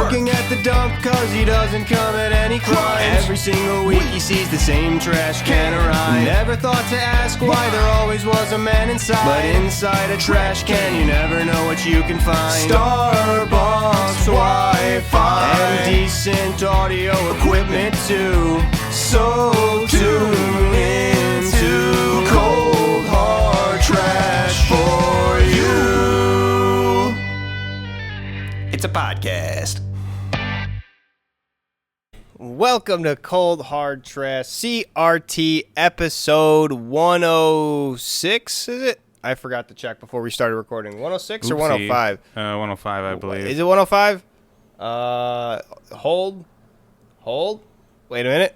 Working at the dump cause he doesn't commit any crimes. Every single week he sees the same trash can arrive. Never thought to ask why there always was a man inside. But inside a trash can you never know what you can find. Starbucks Wi-Fi and decent audio equipment too. So tune into Cold Hard Trash for you. It's a podcast. Welcome to Cold Hard Trash CRT episode 106, is it? I forgot to check before we started recording. 106 or 105? 105, I believe. Is it 105? Hold. Wait a minute.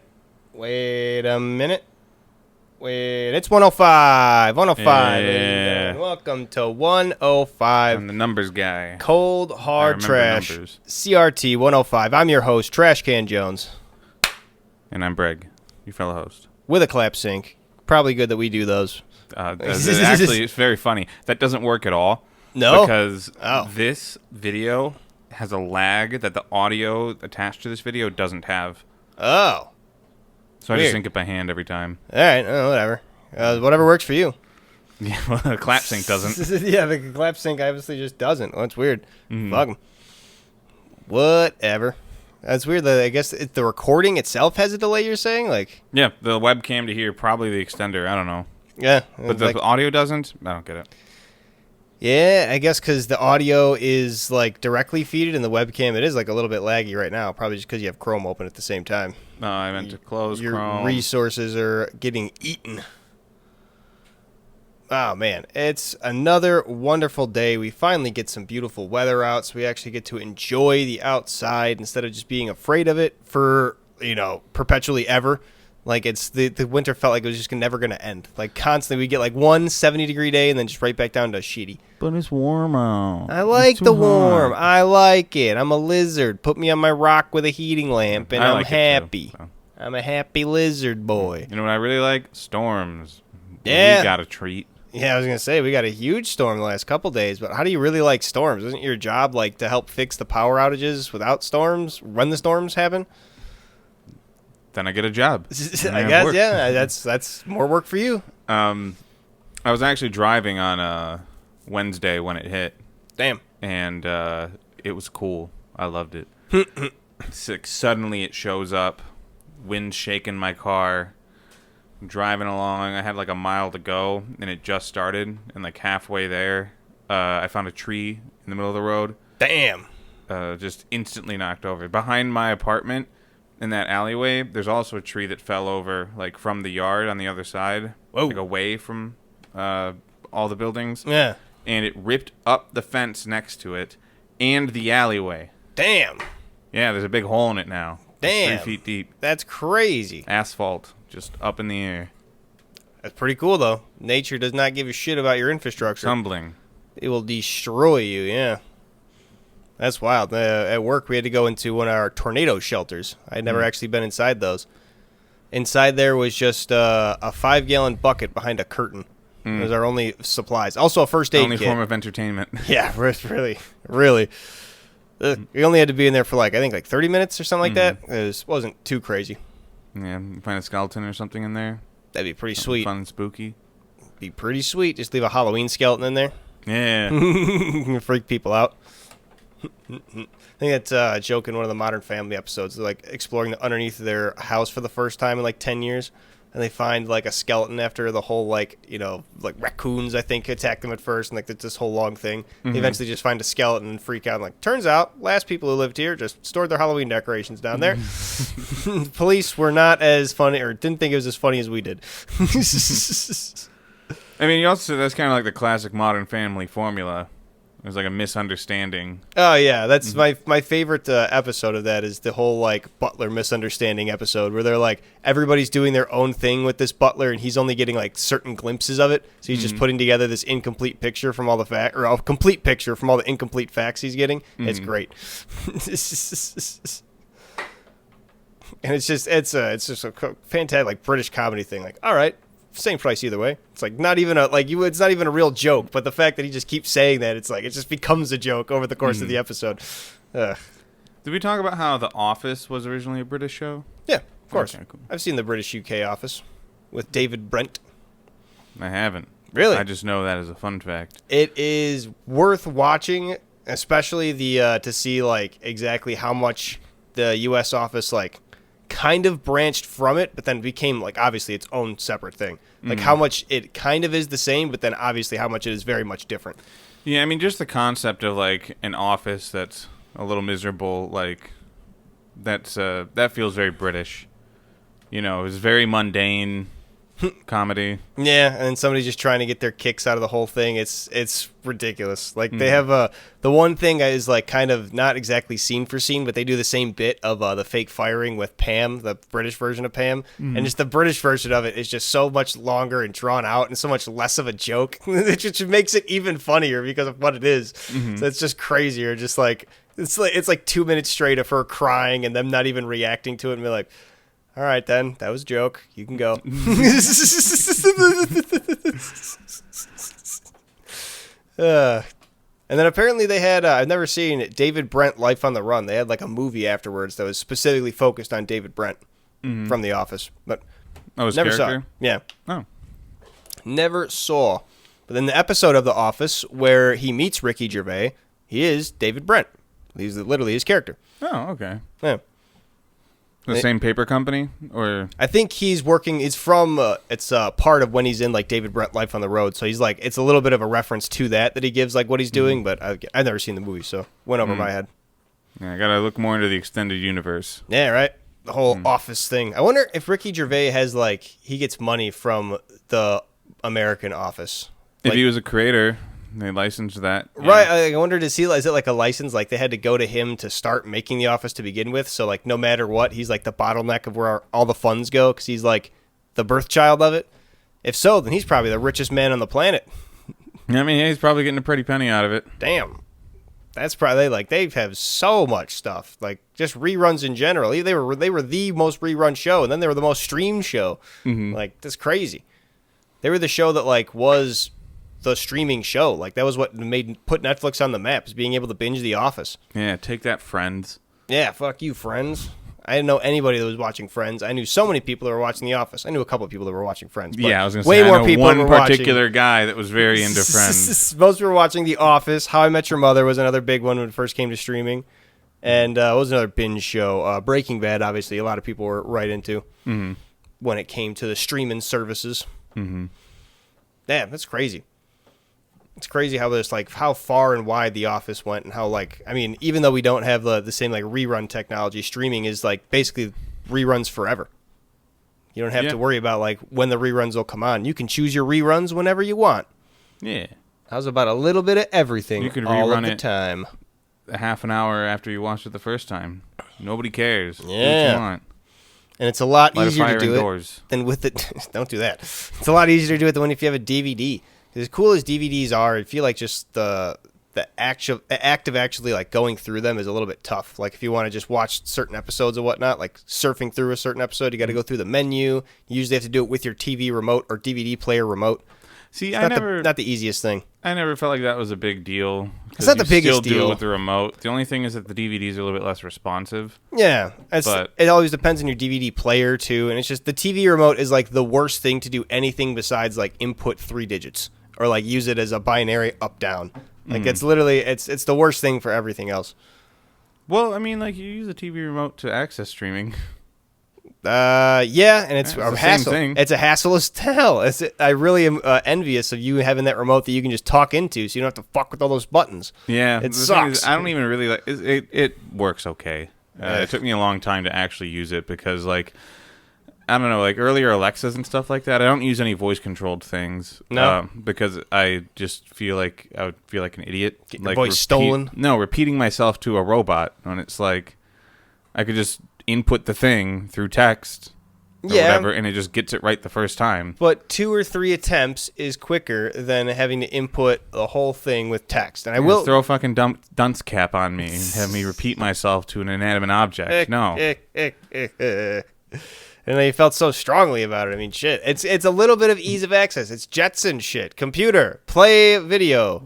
It's 105. 105. Yeah. Welcome to 105. I'm the numbers guy. Cold Hard Trash numbers. CRT 105. I'm your host, Trash Can Jones. And I'm Breg, your fellow host. With a clap sync. Probably good that we do those. Actually, it's very funny. That doesn't work at all. No? Because this video has a lag that the audio attached to this video doesn't have. Oh. So I Weird. just sync it by hand every time. All right. Whatever. Whatever works for you. Yeah, well, the clap sync doesn't. Yeah, the clap sync obviously just doesn't. Well, that's weird. Mhm. Fuck 'em. Whatever. That's weird that I guess the recording itself has a delay, you're saying? Like, Yeah, the webcam to here, probably the extender. I don't know. yeah. But the audio doesn't? I don't get it. Yeah, I guess because the audio is like directly feeded and the webcam, it is like a little bit laggy right now. Probably just because you have Chrome open at the same time. No, I meant to close Your Chrome. resources are getting eaten. Oh, man. It's another wonderful day. We finally get some beautiful weather out, so we actually get to enjoy the outside instead of just being afraid of it for, perpetually ever. Like, it's the winter felt like it was just never going to end. Like, constantly we get like one 70-degree day and then just right back down to sheety. But it's warm out. I like It's too the warm. hot. I like it. I'm a lizard. Put me on my rock with a heating lamp, and I I'm like it too, happy. so. I'm a happy lizard boy. You know what I really like? Storms. Yeah. We got a treat. Yeah, I was going to say, we got a huge storm the last couple days, but how do you really like storms? Isn't your job like to help fix the power outages without storms, when the storms happen? Then I get a job. I guess, yeah, that's more work for you. I was actually driving on Wednesday when it hit, Damn. and it was cool. I loved it. It's like suddenly it shows up, wind shaking my car, I'm driving along. I had like a mile to go, and it just started, and like halfway there, I found a tree in the middle of the road. Damn. Just instantly knocked over. Behind my apartment, in that alleyway, there's also a tree that fell over, like, from the yard on the other side. Whoa. Like, away from all the buildings. Yeah. And it ripped up the fence next to it and the alleyway. Damn. Yeah, there's a big hole in it now. Damn. It's 3 feet deep. That's crazy. Asphalt, just up in the air. That's pretty cool, though. Nature does not give a shit about your infrastructure. Tumbling. It will destroy you, yeah. That's wild. At work, we had to go into one of our tornado shelters. I had never actually been inside those. Inside there was just a 5-gallon bucket behind a curtain. It was our only supplies. Also a first aid Only kit. form of entertainment. Yeah, really. We only had to be in there for I think 30 minutes or something like that. It wasn't too crazy. Yeah, find a skeleton or something in there. That'd be pretty Something sweet. fun and spooky. Be pretty sweet. Just leave a Halloween skeleton in there. Yeah. Freak people out. I think that's a joke in one of the Modern Family episodes. They're exploring underneath their house for the first time in 10 years, and they find a skeleton after the whole raccoons I think attack them at first, and it's this whole long thing. They eventually just find a skeleton and freak out. And turns out, last people who lived here just stored their Halloween decorations down there. Police were not as funny, or didn't think it was as funny as we did. I mean, you also that's kind of like the classic Modern Family formula. There's a misunderstanding. Oh yeah, that's my favorite episode of that is the whole butler misunderstanding episode where they're everybody's doing their own thing with this butler and he's only getting certain glimpses of it, so he's just putting together this incomplete picture from all the or a complete picture from all the incomplete facts he's getting. It's great. And it's just a fantastic British comedy thing. All right, same price either way. It's not even it's not even a real joke, but the fact that he just keeps saying that, it just becomes a joke over the course of the episode. There's Did we talk about how The Office was originally a British show? Yeah, of course. Okay, cool. I've seen the British UK Office with David Brent. I haven't. Really? I just know that as a fun fact. It is worth watching, especially the to see like exactly how much the U.S. Office like kind of branched from it, but then became like obviously its own separate thing. Like how much it kind of is the same, but then obviously how much it is very much different. Yeah, I mean, just the concept of like an office that's a little miserable, like that feels very British. You know, it's very mundane comedy. Yeah, and somebody's just trying to get their kicks out of the whole thing. It's ridiculous. Like they have the one thing is like kind of not exactly scene for scene, but they do the same bit of the fake firing with Pam, the British version of Pam, and just the British version of it is just so much longer and drawn out and so much less of a joke. It just makes it even funnier because of what it is. So it's just crazier. Just like it's like 2 minutes straight of her crying and them not even reacting to it and be like, all right, then. That was a joke. You can go. And then apparently they had, I've never seen David Brent Life on the Run. They had like a movie afterwards that was specifically focused on David Brent from The Office. But His never character? saw. Yeah. Oh. Never saw. But then the episode of The Office where he meets Ricky Gervais, he is David Brent. He's literally his character. Oh, okay. Yeah. The same paper company, or I think he's working. It's from. It's part of when he's in like David Brent Life on the Road. So he's like, it's a little bit of a reference to that he gives like what he's doing. But I've never seen the movie, so went over my head. Yeah, I gotta look more into the extended universe. Yeah, right. The whole Office thing. I wonder if Ricky Gervais has like he gets money from the American Office. If Like- he was a creator, they licensed that. Yeah. Right, I wondered is it like a license? Like they had to go to him to start making The Office to begin with. So like no matter what, he's like the bottleneck of where all the funds go because he's like the birth child of it. If so, then he's probably the richest man on the planet. I mean, he's probably getting a pretty penny out of it. Damn, that's probably like they have so much stuff. Like just reruns in general. They were the most rerun show, and then they were the most streamed show. Like that's crazy. They were the show that like was the streaming show. Like that was what put Netflix on the map, is being able to binge The Office. Yeah, take that, Friends. Yeah, fuck you, Friends. I didn't know anybody that was watching Friends. I knew so many people that were watching The Office. I knew a couple of people that were watching Friends. But Yeah, I was gonna say way I more know people one were particular guy that was very into Friends. Most were watching The Office. How I Met Your Mother was another big one when it first came to streaming. And what was another binge show? Breaking Bad, obviously, a lot of people were right into when it came to the streaming services. Damn, that's crazy. It's crazy how there's like how far and wide The Office went, and how like I mean, even though we don't have the same like rerun technology, streaming is like basically reruns forever. You don't have to worry about like when the reruns will come on. You can choose your reruns whenever you want. Yeah. How's about a little bit of everything You could all of rerun the it. time? A half an hour after you watched it the first time. Nobody cares. Do what Yeah. you want. And it's a lot Light a easier to fire do indoors. it than with it. Don't do that. It's a lot easier to do it than if you have a DVD. As cool as DVDs are, I feel like just the act of actually like going through them is a little bit tough. Like if you want to just watch certain episodes or whatnot, like surfing through a certain episode, you got to go through the menu. You usually have to do it with your TV remote or DVD player remote. See, It's not the easiest thing. I never felt like that was a big deal. It's not the you biggest still do deal. it with the remote. The only thing is that the DVDs are a little bit less responsive. Yeah, But- it always depends on your DVD player too, and it's just the TV remote is like the worst thing to do anything besides like input 3 digits or like use it as a binary up down. Like it's literally it's the worst thing for everything else. Well, I mean, like you use a TV remote to access streaming. Yeah, and it's Yeah, a it's the same hassle. thing. It's a hassle as hell. I really am envious of you having that remote that you can just talk into, so you don't have to fuck with all those buttons. Yeah, It the thing is, sucks. I don't even really like it. It works okay. It took me a long time to actually use it because, like, I don't know, like earlier Alexas and stuff like that. I don't use any voice controlled things. No. Because I just feel like I would feel like an idiot. Getting your like voice stolen? No, repeating myself to a robot when it's like I could just input the thing through text. Or whatever, and it just gets it right the first time. But 2 or 3 attempts is quicker than having to input the whole thing with text. And I will Throw a fucking dunce cap on me and have me repeat myself to an inanimate object. No. And they felt so strongly about it. I mean, shit. It's a little bit of ease of access. It's Jetson shit. Computer, play video.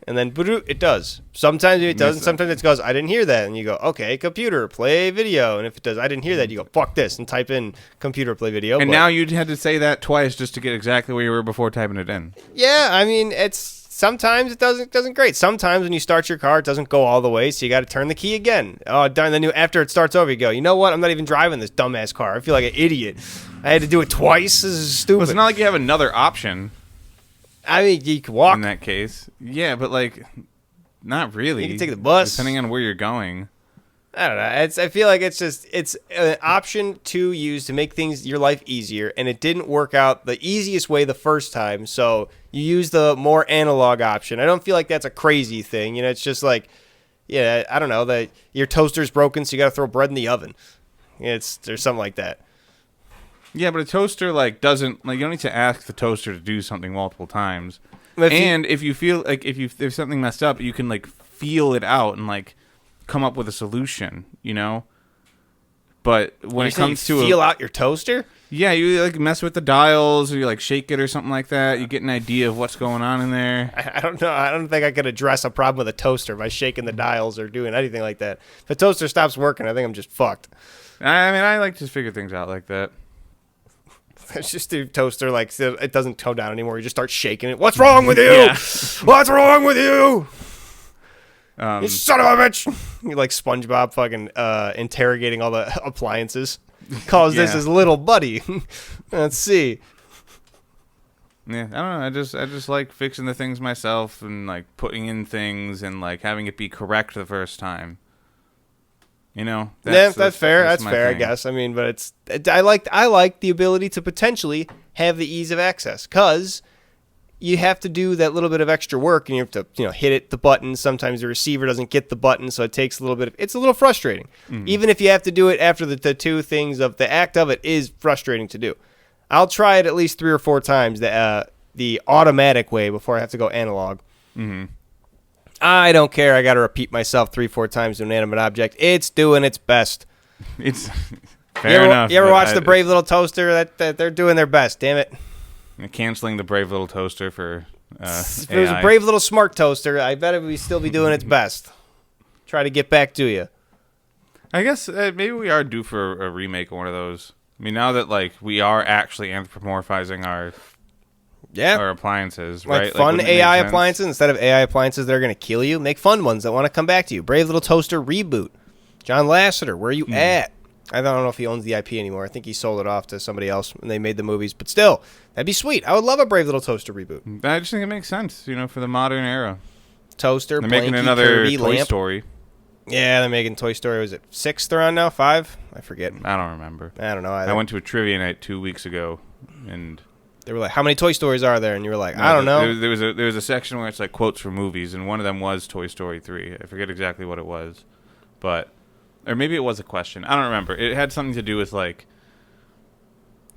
and then it does. Sometimes it doesn't. Sometimes it goes, I didn't hear that, and you go, okay, computer, play video. And if it does, I didn't hear that, you go, fuck this, and type in computer, play video. And now you had to say that twice just to get exactly where you were before typing it in. Yeah, I mean, sometimes it doesn't great. Sometimes when you start your car, it doesn't go all the way, so you got to turn the key again. Oh, darn! Then after it starts over, you go, you know what? I'm not even driving this dumbass car. I feel like an idiot. I had to do it twice. This is stupid. Well, it's not like you have another option. I mean, you can walk in that case. Yeah, but like, not really. You can take the bus, depending on where you're going. I don't know. I feel like it's an option to use to make your life easier, and it didn't work out the easiest way the first time, so you use the more analog option. I don't feel like that's a crazy thing. It's just like, yeah, I don't know, that your toaster's broken, so you got to throw bread in the oven. There's something like that. Yeah, but a toaster doesn't you don't need to ask the toaster to do something multiple times. If you feel like if there's something messed up, you can feel it out and come up with a solution, But when it comes to feel out your toaster, yeah, you mess with the dials or you shake it or something like that. You get an idea of what's going on in there. I don't know. I don't think I could address a problem with a toaster by shaking the dials or doing anything like that. If a toaster stops working, I think I'm just fucked. I mean, I like to figure things out like that. It's just a toaster, it doesn't toe down anymore. You just start shaking it. What's wrong with you? Yeah. What's wrong with you? You son of a bitch! You SpongeBob fucking interrogating all the appliances. Calls this his little buddy. Let's see. Yeah, I don't know. I just like fixing the things myself and putting in things and having it be correct the first time. That's fair. That's fair, thing. I guess. I mean, but I like the ability to potentially have the ease of access, because you have to do that little bit of extra work, and you have to hit the button. Sometimes the receiver doesn't get the button, so it takes a little bit. It's a little frustrating, even if you have to do it after the two things of the act of it is frustrating to do. I'll try it at least 3 or 4 times the automatic way before I have to go analog. Mm-hmm. I don't care. I got to repeat myself 3-4 times to an inanimate object. It's doing its best. It's fair enough. You ever watch the Brave Little Toaster? That they're doing their best. Damn it! Canceling the Brave Little Toaster for if it was a Brave Little Smart Toaster, I bet it would still be doing its best. Try to get back to you. I guess maybe we are due for a remake of one of those. I mean, now that we are actually anthropomorphizing our appliances, right? Fun AI appliances instead of AI appliances that are going to kill you. Make fun ones that want to come back to you. Brave Little Toaster reboot. John Lasseter, where are you at? I don't know if he owns the IP anymore. I think he sold it off to somebody else when they made the movies. But still, that'd be sweet. I would love a Brave Little Toaster reboot. I just think it makes sense, for the modern era. Toaster, they're making another Kirby, Toy lamp. Story. Yeah, they're making Toy Story. Was it 6 they're on now? 5? I forget. I don't remember. I don't know either. I went to a trivia night 2 weeks ago, and they were like, "How many Toy Stories are there?" And you were like, "I don't know." There was a section where it's quotes from movies, and one of them was Toy Story 3. I forget exactly what it was, or maybe it was a question. I don't remember. It had something to do with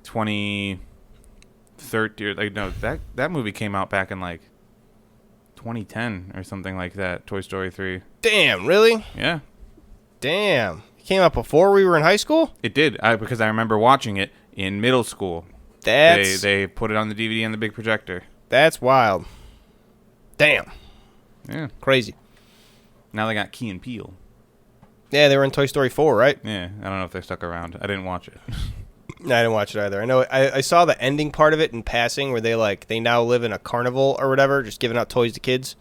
2013. Or no, that movie came out back in 2010 or something like that. Toy Story 3. Damn, really? Yeah. Damn. It came out before we were in high school? It did. Because I remember watching it in middle school. They put it on the DVD on the big projector. That's wild. Damn. Yeah. Crazy. Now they got Key and Peele. Yeah, they were in Toy Story 4, right? Yeah. I don't know if they stuck around. I didn't watch it. No, I didn't watch it either. I know I saw the ending part of it in passing where they now live in a carnival or whatever, just giving out toys to kids.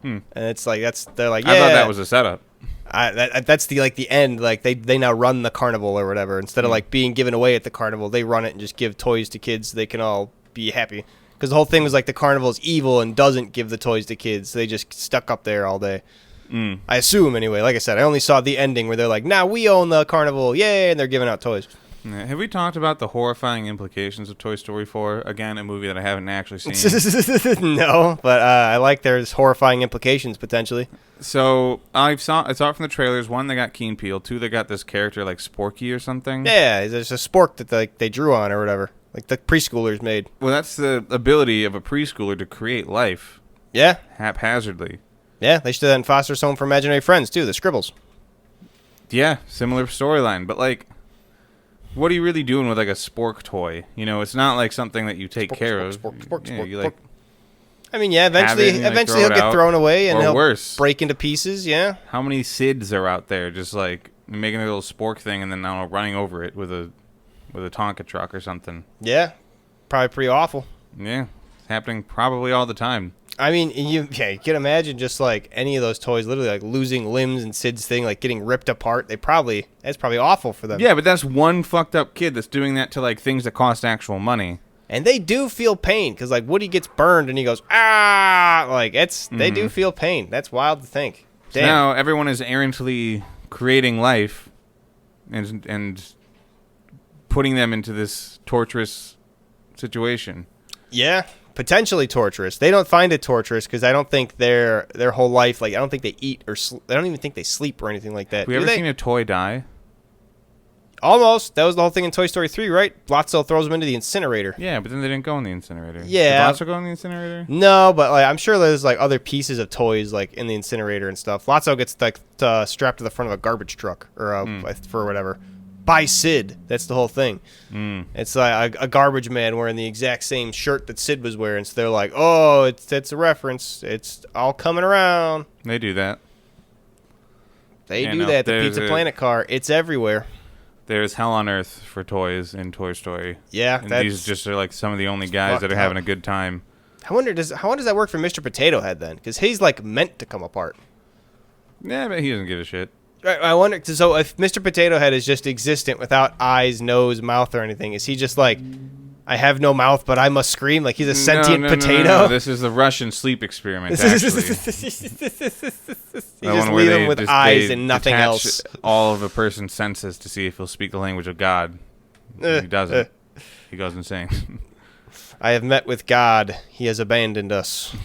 And it's they're like, yeah. I thought that was a setup. That's the end. They now run the carnival or whatever. Instead of being given away at the carnival, they run it and just give toys to kids so they can all be happy. Because the whole thing was the carnival is evil and doesn't give the toys to kids. So they just stuck up there all day. I assume anyway. Like I said, I only saw the ending where they're like, now we own the carnival, yay, and they're giving out toys. Have we talked about the horrifying implications of Toy Story 4? Again, a movie that I haven't actually seen. No, but I like there's horrifying implications potentially. So I saw it from the trailers. 1, they got Key and Peele. 2, they got this character like Sporky or something. Yeah, there's a spork that they drew on or whatever, like the preschoolers made. Well, that's the ability of a preschooler to create life. Yeah, haphazardly. Yeah, they should do that in Foster's Home for Imaginary Friends too. The Scribbles. Yeah, similar storyline, but what are you really doing with a spork toy? It's not something that you take care of. Spork. I mean, yeah, have it eventually, and, like, throw he'll it get out. thrown away and Or he'll worse. break into pieces. Yeah. How many SIDS are out there just like making a little spork thing and then now running over it with a Tonka truck or something? Yeah. Probably pretty awful. Yeah, it's happening probably all the time. I mean, you can imagine just like any of those toys, literally like losing limbs and Sid's thing, like getting ripped apart. That's probably awful for them. Yeah, but that's one fucked up kid that's doing that to like things that cost actual money. And they do feel pain because like Woody gets burned and he goes like they do feel pain. That's wild to think. So Damn. now everyone is errantly creating life and putting them into this torturous situation. Yeah, potentially torturous. They don't find it torturous because I don't think their whole life, like I don't think they eat or I don't even think they sleep or anything like that. Have we ever seen a toy die? Almost. That was the whole thing in Toy Story 3, right? Blotzo throws him into the incinerator. Yeah, but then they didn't go in the incinerator. Yeah. Did Blotzo go in the incinerator? No, but like I'm sure there's like other pieces of toys like in the incinerator and stuff. Lotso gets like strapped to the front of a garbage truck or for whatever. By Sid. That's the whole thing. It's like a garbage man wearing the exact same shirt that Sid was wearing. So they're like, oh, it's a reference. It's all coming around. They do that. They do that. The Pizza Planet car. It's everywhere. There's hell on earth for toys in Toy Story. Yeah, and these just are like some of the only guys that are having a good time. How does that work for Mr. Potato Head then? Because he's like meant to come apart. Yeah, but he doesn't give a shit. I wonder. So if Mr. Potato Head is just existent without eyes, nose, mouth, or anything, is he just like, I have no mouth, but I must scream? Like he's a sentient potato? No. This is the Russian sleep experiment, actually. You just leave him with eyes and nothing else. All of a person's senses to see if he'll speak the language of God. He doesn't. He goes insane. I have met with God. He has abandoned us.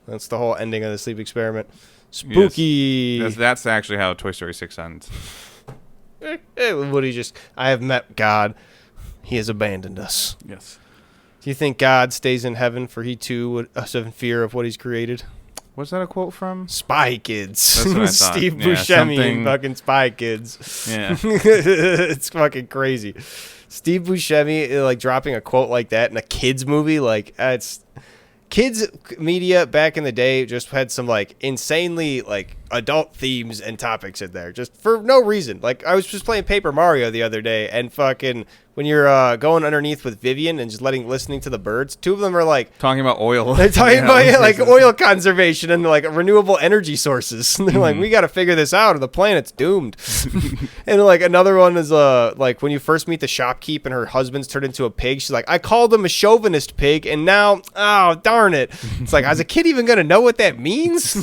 That's the whole ending of the sleep experiment. Spooky. Yes. That's actually how Toy Story 6 ends. Woody I have met God. He has abandoned us. Yes. Do you think God stays in heaven for he too would have in fear of what he's created? What's that a quote from? Spy Kids. That's what I thought. Steve Yeah, Buscemi something... and fucking Spy Kids. Yeah. It's fucking crazy. Steve Buscemi like dropping a quote like that in a kids movie, like it's kids media back in the day just had some like insanely like adult themes and topics in there just for no reason. Like I was just playing Paper Mario the other day and fucking when you're going underneath with Vivian and just listening to the birds, two of them are like talking about oil. They're talking about like oil conservation and like renewable energy sources. And they're like, we got to figure this out or the planet's doomed. And like another one is like when you first meet the shopkeep and her husband's turned into a pig. She's like, I called him a chauvinist pig and now, oh darn it. It's like, is a kid even gonna know what that means?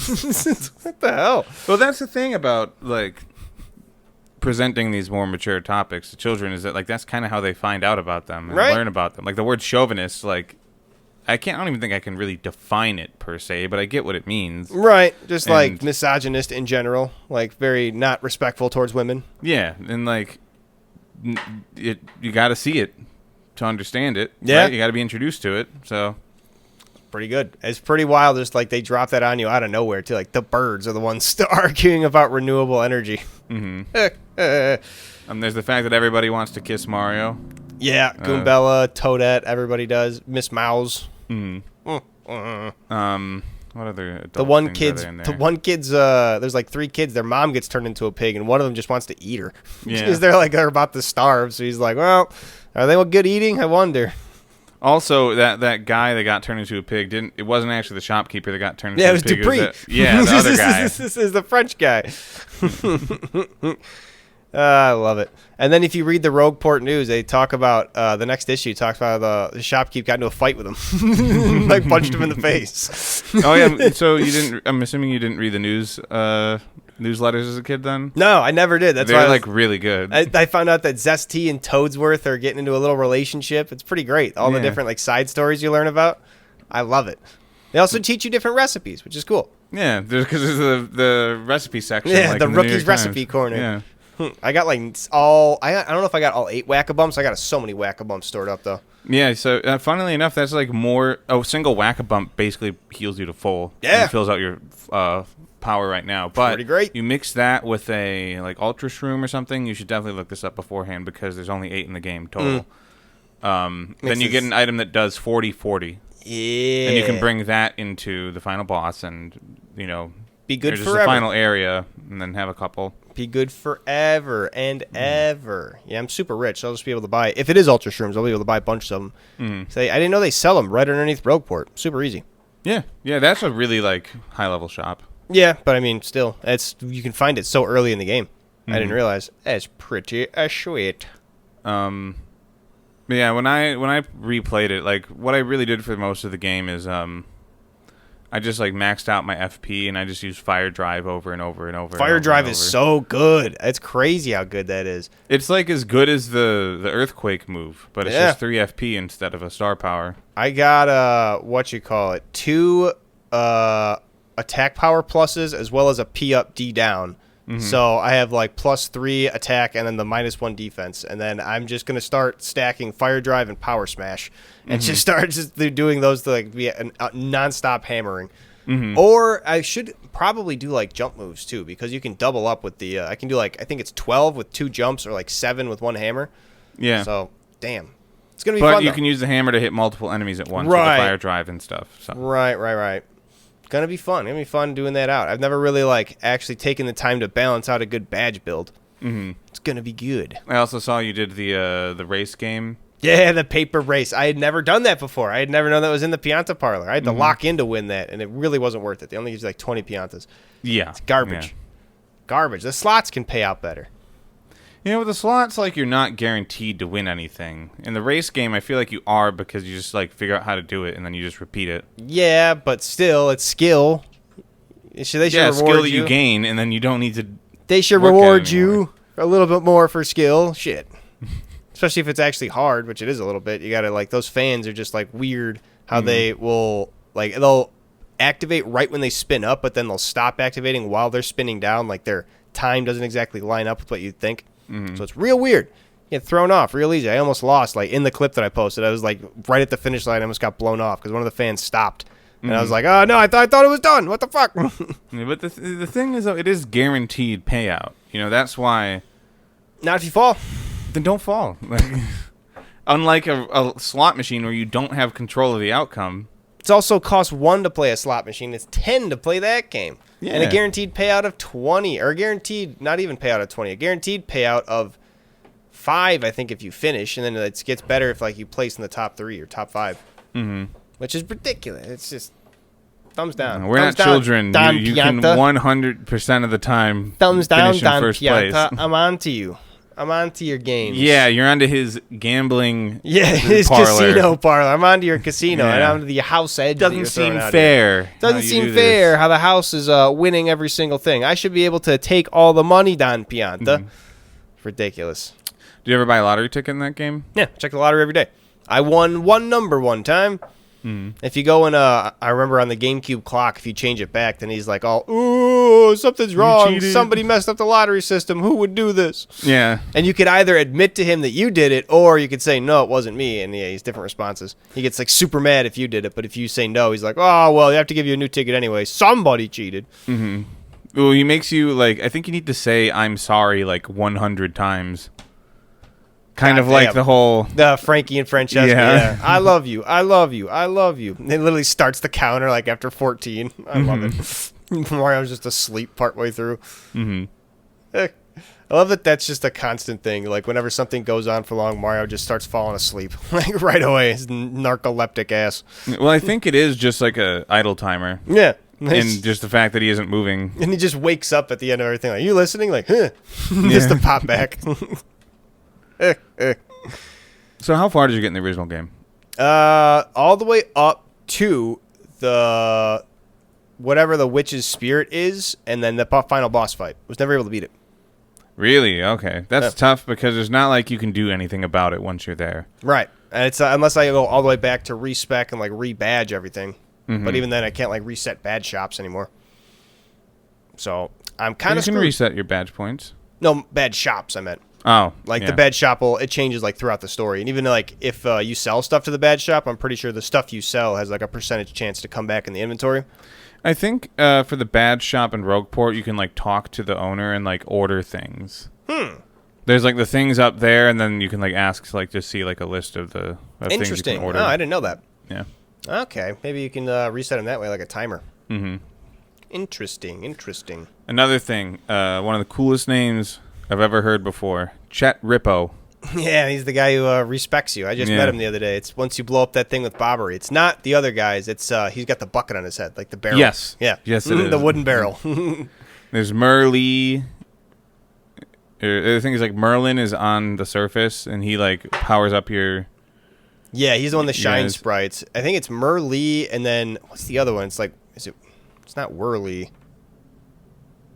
What the hell? Well, that's the thing about like presenting these more mature topics to children is that like that's kind of how they find out about them and learn about them. Like the word chauvinist, like I don't even think I can really define it per se, but I get what it means. Right. Just like misogynist in general, like very not respectful towards women. Yeah, and like you got to see it to understand it. Yeah. Right? You got to be introduced to it. So pretty good. It's pretty wild. Just like they drop that on you out of nowhere too. Like the birds are the ones arguing about renewable energy. And there's the fact that everybody wants to kiss Mario. Yeah, Goombella, Toadette, everybody does. Miss Mouse. What other adult the one things kid's are there in there? the one kid's there's like 3 kids. Their mom gets turned into a pig, and one of them just wants to eat her. Yeah. Because they're about to starve. So he's like, well, are they good eating? I wonder. Also, that guy that got turned into a pig it wasn't actually the shopkeeper that got turned into a pig. It was Dupree. The other guy. This is the French guy. I love it. And then if you read the Rogueport News, they talk about the next issue talks about the shopkeep got into a fight with him, like punched him in the face. Oh yeah. So you didn't? I'm assuming you didn't read the newsletters as a kid then? No, I never did. That's They're why like really good. I found out that Zesty and Toadsworth are getting into a little relationship. It's pretty great. All the different like side stories you learn about. I love it. They also teach you different recipes, which is cool. Yeah, because there's the recipe section. Yeah, like the in Rookie's New York recipe Times. corner. Yeah. I got like I don't know if I got all 8 Whack-A-Bumps. I got so many Whack-A-Bumps stored up though. Yeah, so funnily enough, that's like more. A single Whack-A-Bump basically heals you to full. Yeah. And fills out your power right now. But pretty great. You mix that with a like Ultra Shroom or something. You should definitely look this up beforehand because there's only 8 in the game total. Then you get an item that does 40-40. Yeah. And you can bring that into the final boss and, be good there's just forever. the final area and then have a couple. Be good forever and ever. Yeah, I'm super rich, so I'll just be able to buy. If it is Ultra Shrooms, I'll be able to buy a bunch of them. I didn't know they sell them right underneath Rogueport. Super easy. Yeah, that's a really high level shop. Yeah, but I mean, still, you can find it so early in the game. I didn't realize. It's pretty sweet. But yeah, when I replayed it, what I really did for most of the game is I just maxed out my FP and I just used Fire Drive over and over and over. Fire Drive is so good. It's crazy how good that is. It's as good as the Earthquake move, but it's just 3 FP instead of a star power. I got 2 attack power pluses as well as a P up, D down. So I have +3 attack and then the -1 defense, and then I'm just gonna start stacking Fire Drive and Power Smash, and just start doing those to be a nonstop hammering. Or I should probably do jump moves too, because you can double up with the. I can do I think it's 12 with 2 jumps or 7 with 1 hammer. Yeah. So damn, it's gonna be but fun. You though. can use the hammer to hit multiple enemies at once with the Fire Drive and stuff. So. Right. Gonna be fun. Gonna be fun doing that out. I've never really actually taken the time to balance out a good badge build. It's gonna be good. I also saw you did the race game. Yeah, the paper race. I had never done that before. I had never known that was in the Pianta parlor. I had to lock in to win that, and it really wasn't worth it. They only use 20 Piantas. Yeah, it's garbage. Yeah. Garbage. The slots can pay out better. With the slots, you're not guaranteed to win anything. In the race game, I feel like you are, because you just figure out how to do it and then you just repeat it. Yeah, but still, it's skill. They should reward skill that you gain, and then you don't need to. They should reward you a little bit more for skill. Shit. Especially if it's actually hard, which it is a little bit. You gotta those fans are just weird how they will they'll activate right when they spin up, but then they'll stop activating while they're spinning down. Their time doesn't exactly line up with what you'd think. So it's real weird. You get thrown off real easy. I almost lost. In the clip that I posted, I was right at the finish line. I almost got blown off because one of the fans stopped. And I was like, oh, no, I thought it was done. What the fuck? Yeah, but the thing is, though, it is guaranteed payout. That's why. Not if you fall. Then don't fall. Unlike a slot machine where you don't have control of the outcome. It's also cost 1 to play a slot machine. It's 10 to play that game. Yeah. And a guaranteed payout of 20. Or not even payout of 20. A guaranteed payout of 5, I think, if you finish. And then it gets better if you place in the top 3 or top 5. Which is ridiculous. It's just thumbs down. We're thumbs not children. Don You can 100% of the time thumbs down, finish Don in first Pianta. place. I'm on to you. I'm on to your games. Yeah, you're onto his gambling his parlor. Casino parlor. I'm on to your casino. Yeah. And I'm to the house edge. Doesn't seem fair. Doesn't seem fair how the house is winning every single thing. I should be able to take all the money, Don Pianta. Ridiculous. Do you ever buy a lottery ticket in that game? Yeah, check the lottery every day. I won 1 number one time. If you go in, I remember on the GameCube clock, if you change it back, then he's like, ooh, something's wrong. Somebody messed up the lottery system. Who would do this? Yeah. And you could either admit to him that you did it, or you could say, no, it wasn't me. And he's different responses. He gets super mad if you did it, but if you say no, he's like, oh, well, you have to give you a new ticket anyway. Somebody cheated. Well, he makes you, I think you need to say, I'm sorry, 100 times. Kind of like the whole... The Frankie and Francesca. Yeah. I love you. I love you. I love you. And it literally starts the counter after 14. I love it. Mario's just asleep partway through. I love that that's just a constant thing. Whenever something goes on for long, Mario just starts falling asleep. Right away. His narcoleptic ass. Well, I think it is just a idle timer. Yeah. And just the fact that he isn't moving. And he just wakes up at the end of everything. You listening? Huh. Just to pop back. So how far did you get in the original game? All the way up to the whatever the witch's spirit is, and then the final boss fight. Was never able to beat it. Really? Okay. That's tough because there's not you can do anything about it once you're there. Right. And it's unless I go all the way back to respec and rebadge everything. But even then I can't reset badge shops anymore. So I'm kind of screwed. You can reset your badge points. No, badge shops I meant. Oh, the badge shop it changes throughout the story, and even if you sell stuff to the badge shop, I'm pretty sure the stuff you sell has a percentage chance to come back in the inventory. I think for the badge shop in Rogueport, you can talk to the owner and order things. There's the things up there, and then you can ask to just see a list of the things you Interesting. can order. Oh, I didn't know that. Yeah. Okay, maybe you can reset him that way, like a timer. Mm-hmm. Interesting. Another thing, one of the coolest names I've ever heard before, Chet Rippo. Yeah, he's the guy who respects you. I just met him the other day. It's once you blow up that thing with Bobbery. It's not the other guys. It's he's got the bucket on his head, like the barrel. Yes. Yeah. Yes, it is. The wooden barrel. There's Merlee. The thing is, like, Merlin is on the surface, and he, like, powers up your... Yeah, he's the one that shines Yes. sprites. I think it's Merlee, and then what's the other one? It's like, it's not Whirly.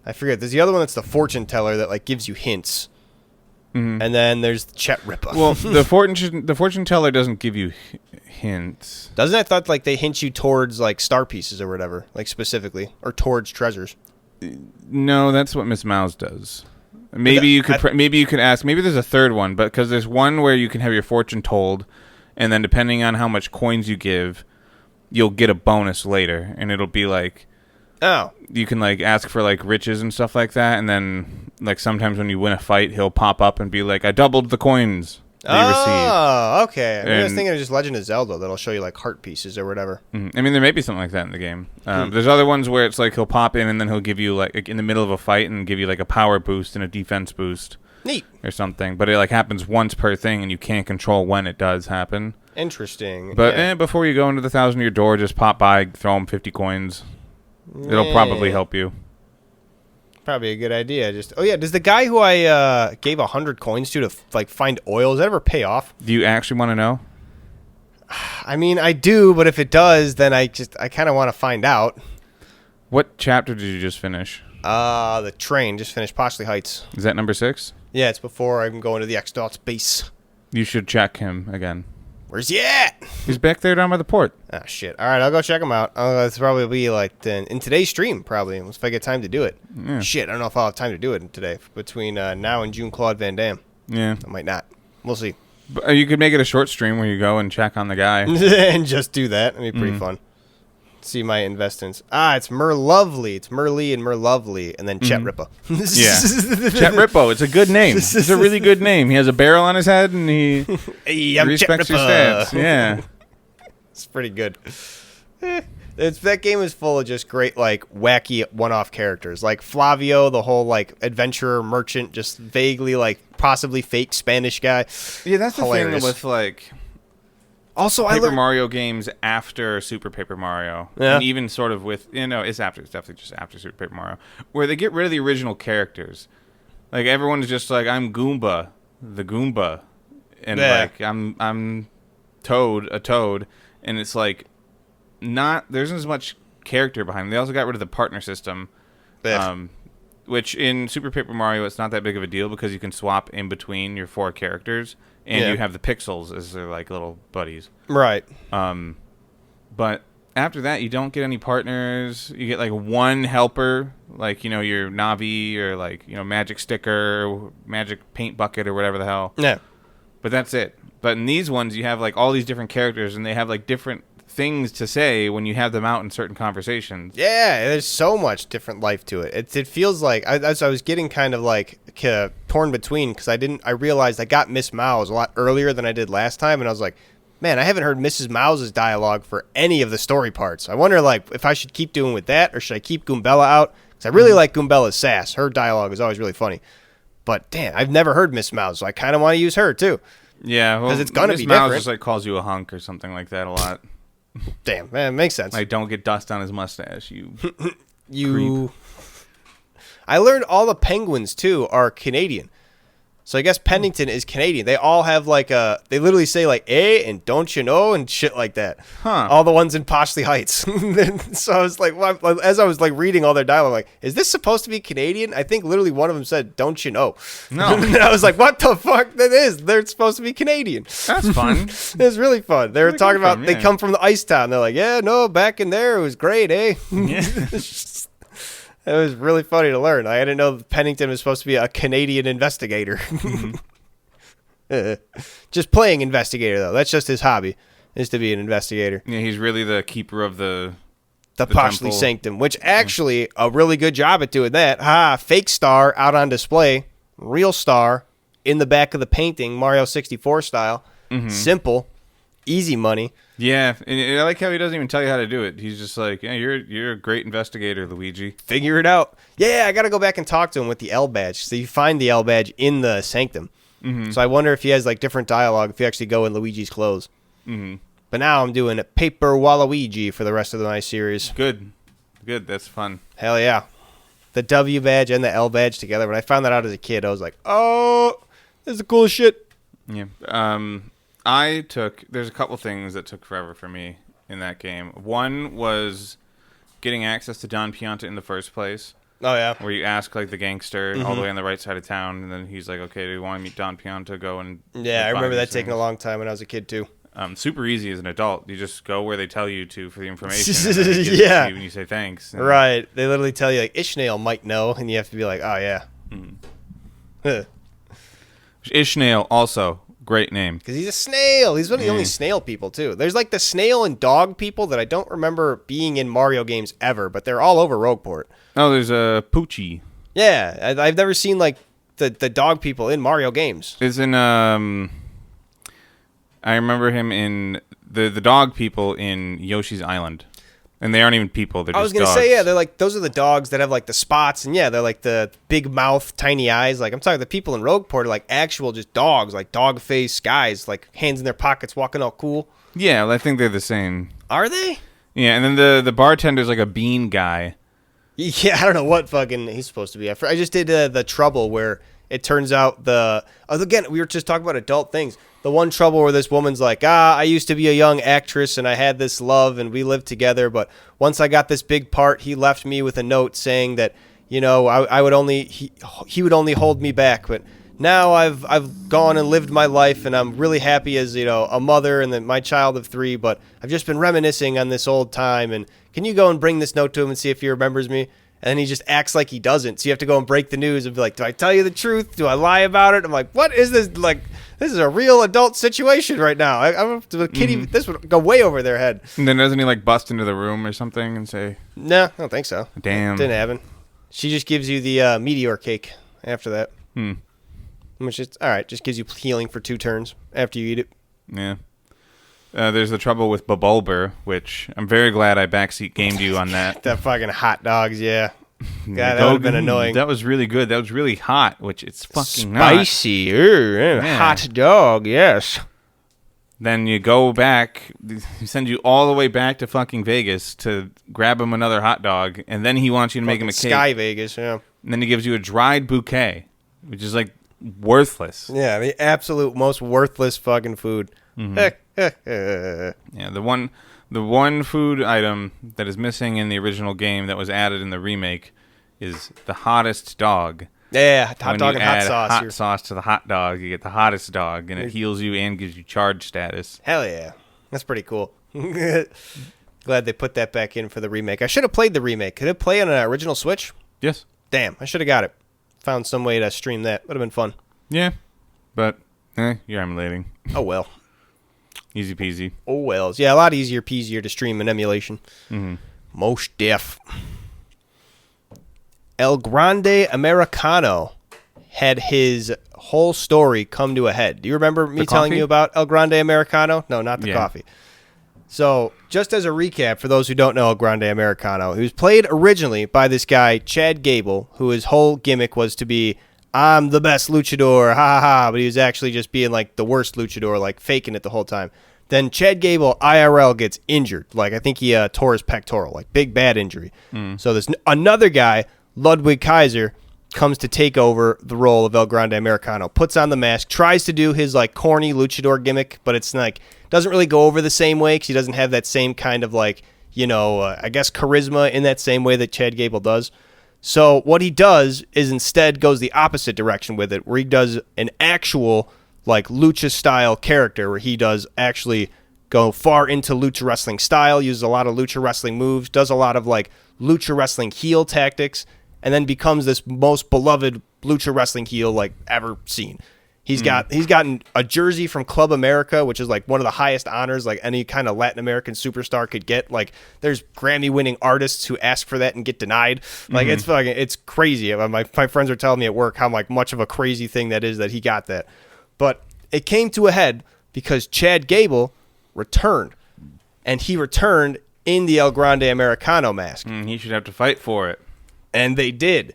I forget. There's the other one that's the fortune teller that like gives you hints. Mm-hmm. And then there's Chet Ripper. Well, the fortune teller doesn't give you hints. Doesn't I thought like they hint you towards like star pieces or whatever, like specifically, or towards treasures? No, that's what Miss Mouse does. Maybe you could maybe you could ask. Maybe there's a third one, but because there's one where you can have your fortune told, and then depending on how much coins you give, you'll get a bonus later, and it'll be like, oh, you can like ask for like riches and stuff like that, and then like sometimes when you win a fight, he'll pop up and be like, I doubled the coins that you received. Oh, okay. I was And- thinking of just Legend of Zelda that'll show you like heart pieces or whatever. I mean, there may be something like that in the game. There's other ones where it's like he'll pop in and then he'll give you like in the middle of a fight and give you like a power boost and a defense boost Neat. or something. But it like happens once per thing, and you can't control when it does happen. Interesting. But yeah. before you go into the 1,000-year door, just pop by, throw him 50 coins. It'll probably help you. Probably a good idea. Just does the guy who I gave 100 coins to like find oil, does that ever pay off? Do you actually want to know? I mean, I do, but if it does, then I kind of want to find out. What chapter did you just finish? The train just finished Postley Heights. Is that number 6? Yeah, it's before I'm going to the X-Dot's base. You should check him again. Where's he at? He's back there down by the port. Oh, shit. All right, I'll go check him out. It's probably be like in today's stream, probably, if I get time to do it. Yeah. Shit, I don't know if I'll have time to do it today. Between now and June Claude Van Damme. Yeah. I might not. We'll see. But you could make it a short stream where you go and check on the guy. And just do that. That'd be pretty fun. See my investments. It's Merlovely. It's Merlee and Merlovely, and then Chet Ripper. Yeah. Chet Rippo. It's a good name. It's a really good name. He has a barrel on his head and he Hey, I'm Chet respects your Ripper. stats. Yeah. It's pretty good. That game is full of just great, like, wacky one-off characters. Like Flavio, the whole, like, adventurer merchant, just vaguely, like, possibly fake Spanish guy. Yeah, that's the Hilarious. thing with, like, Also, I Paper learned... Mario games after Super Paper Mario. Yeah. And even sort of with, it's definitely just after Super Paper Mario, where they get rid of the original characters. Like, everyone's just like, I'm Goomba, the Goomba. And, Yeah. like, I'm Toad, a Toad. And it's like, there isn't as much character behind them. They also got rid of the partner system. Ugh. Which in Super Paper Mario, it's not that big of a deal because you can swap in between your 4 characters. And Yeah. you have the pixels as their, like, little buddies. Right. But after that, you don't get any partners. You get like one helper, like, your Navi or like, magic sticker, or magic paint bucket or whatever the hell. Yeah. But that's it. But in these ones, you have like all these different characters and they have like different things to say when you have them out in certain conversations. Yeah, there's so much different life to it. It feels like as I was getting kind of like torn between because I realized I got Miss Mouse a lot earlier than I did last time, and I was like, man, I haven't heard Mrs. Mouse's dialogue for any of the story parts. I wonder like if I should keep doing with that or should I keep Goombella out? Because I really like Goombella's sass. Her dialogue is always really funny. But damn, I've never heard Miss Mouse, so I kind of want to use her too. Yeah, well, 'Cause it's gonna Miss be Mouse different. just like calls you a hunk or something like that a lot. Damn, man, it makes sense. Like, don't get dust on his mustache, you. I learned all the penguins too are Canadian. So I guess Pennington is Canadian. They all have like they literally say like and don't you know and shit like that. Huh. All the ones in Postley Heights. So I was like, as I was like reading all their dialogue, like, is this supposed to be Canadian? I think literally one of them said, don't you know? No. And I was like, what the fuck? That is. They're supposed to be Canadian. That's fun. It was really fun. They were Really talking good for about them, they yeah. come from the Ice Town. They're like, yeah, no, back in there it was great, eh? Yeah. It was really funny to learn. I didn't know Pennington was supposed to be a Canadian investigator. Just playing investigator, though. That's just his hobby, is to be an investigator. Yeah, he's really the keeper of the Postley temple. Sanctum, which actually a really good job at doing that. Fake star out on display. Real star in the back of the painting, Mario 64 style. Simple. easy money. Yeah, and I like how he doesn't even tell you how to do it. He's just like, yeah, you're a great investigator, Luigi. Figure it out. Yeah, I got to go back and talk to him with the L badge. So you find the L badge in the sanctum. Mm-hmm. So I wonder if he has like different dialogue if you actually go in Luigi's clothes. Mm-hmm. But now I'm doing a Paper Waluigi for the rest of my series. Good. That's fun. Hell yeah. The W badge and the L badge together. When I found that out as a kid, I was like, oh, this is the coolest shit. Yeah. There's a couple things that took forever for me in that game. One was getting access to Don Pianta in the first place. Oh, yeah. Where you ask, like, the gangster all the way on the right side of town, and then he's like, okay, do you want to meet Don Pianta? Go and... Yeah, I remember that taking a long time when I was a kid, too. Super easy as an adult. You just go where they tell you to for the information. And then it gives yeah. it to you and you say thanks. And right. They literally tell you, like, Ishmael might know, and you have to be like, oh, yeah. Mm-hmm. Ishmael, also... Great name. Because he's a snail. He's one of the only snail people, too. There's like the snail and dog people that I don't remember being in Mario games ever, but they're all over Rogueport. Oh, there's a Poochie. Yeah, I've never seen like the dog people in Mario games. Is in I remember him in the dog people in Yoshi's Island. And they aren't even people, they're just dogs. I was going to say, yeah, they're like, those are the dogs that have like the spots, and yeah, they're like the big mouth, tiny eyes. Like, I'm talking the people in Rogueport are like actual just dogs, like dog face guys, like hands in their pockets, walking all cool. Yeah, well, I think they're the same. Are they? Yeah, and then the bartender's like a bean guy. Yeah, I don't know what fucking he's supposed to be. I just did the Trouble where it turns out again, we were just talking about adult things. The one Trouble where this woman's like, I used to be a young actress and I had this love and we lived together, but once I got this big part, he left me with a note saying that, you know, he would only hold me back, but now I've gone and lived my life and I'm really happy as, you know, a mother and then my child of 3, but I've just been reminiscing on this old time, and can you go and bring this note to him and see if he remembers me? And then he just acts like he doesn't. So you have to go and break the news and be like, do I tell you the truth? Do I lie about it? I'm like, what is this? Like, this is a real adult situation right now. The kid, this would go way over their head. And then doesn't he like bust into the room or something and say? No, I don't think so. Damn. Didn't happen. She just gives you the meteor cake after that. Which is, all right, just gives you healing for 2 turns after you eat it. Yeah. There's the Trouble with Babulber, which I'm very glad I backseat gamed you on that. That fucking hot dogs, yeah. God, that would have been annoying. That was really good. That was really hot, which it's fucking spicy. Yeah. Hot dog, yes. Then you go back, he sends you all the way back to fucking Vegas to grab him another hot dog, and then he wants you to make him a cake. Sky Vegas, yeah. And then he gives you a dried bouquet, which is like worthless. Yeah, the absolute most worthless fucking food. Yeah, the one food item that is missing in the original game that was added in the remake is the hottest dog. Yeah, hot dog and hot sauce. Hot sauce to the hot dog, you get the hottest dog, and it heals you and gives you charge status. Hell yeah, that's pretty cool. Glad they put that back in for the remake. I should have played the remake. Could it play on an original Switch? Yes. Damn, I should have got it. Found some way to stream that. Would have been fun. Yeah, but you're emulating. Oh well. Easy peasy. Oh well. Yeah, a lot easier peasier to stream an emulation. Most def. El Grande Americano had his whole story come to a head. Do you remember me telling you about El Grande Americano? No, not the coffee. So, just as a recap, for those who don't know El Grande Americano, he was played originally by this guy, Chad Gable, who his whole gimmick was to be, I'm the best luchador, ha ha ha, but he was actually just being like the worst luchador, like faking it the whole time. Then Chad Gable, IRL, gets injured. Like, I think he tore his pectoral, like big bad injury. So there's another guy, Ludwig Kaiser, comes to take over the role of El Grande Americano, puts on the mask, tries to do his like corny luchador gimmick, but it's like doesn't really go over the same way because he doesn't have that same kind of like, you know, I guess charisma in that same way that Chad Gable does. So what he does is instead goes the opposite direction with it, where he does an actual like lucha style character where he does actually go far into lucha wrestling style, uses a lot of lucha wrestling moves, does a lot of like lucha wrestling heel tactics, and then becomes this most beloved lucha wrestling heel like ever seen. He's gotten a jersey from Club America, which is like one of the highest honors like any kind of Latin American superstar could get. Like there's Grammy winning artists who ask for that and get denied. Like it's crazy. My friends are telling me at work how like much of a crazy thing that is that he got that. But it came to a head because Chad Gable returned. And he returned in the El Grande Americano mask. He should have to fight for it. And they did.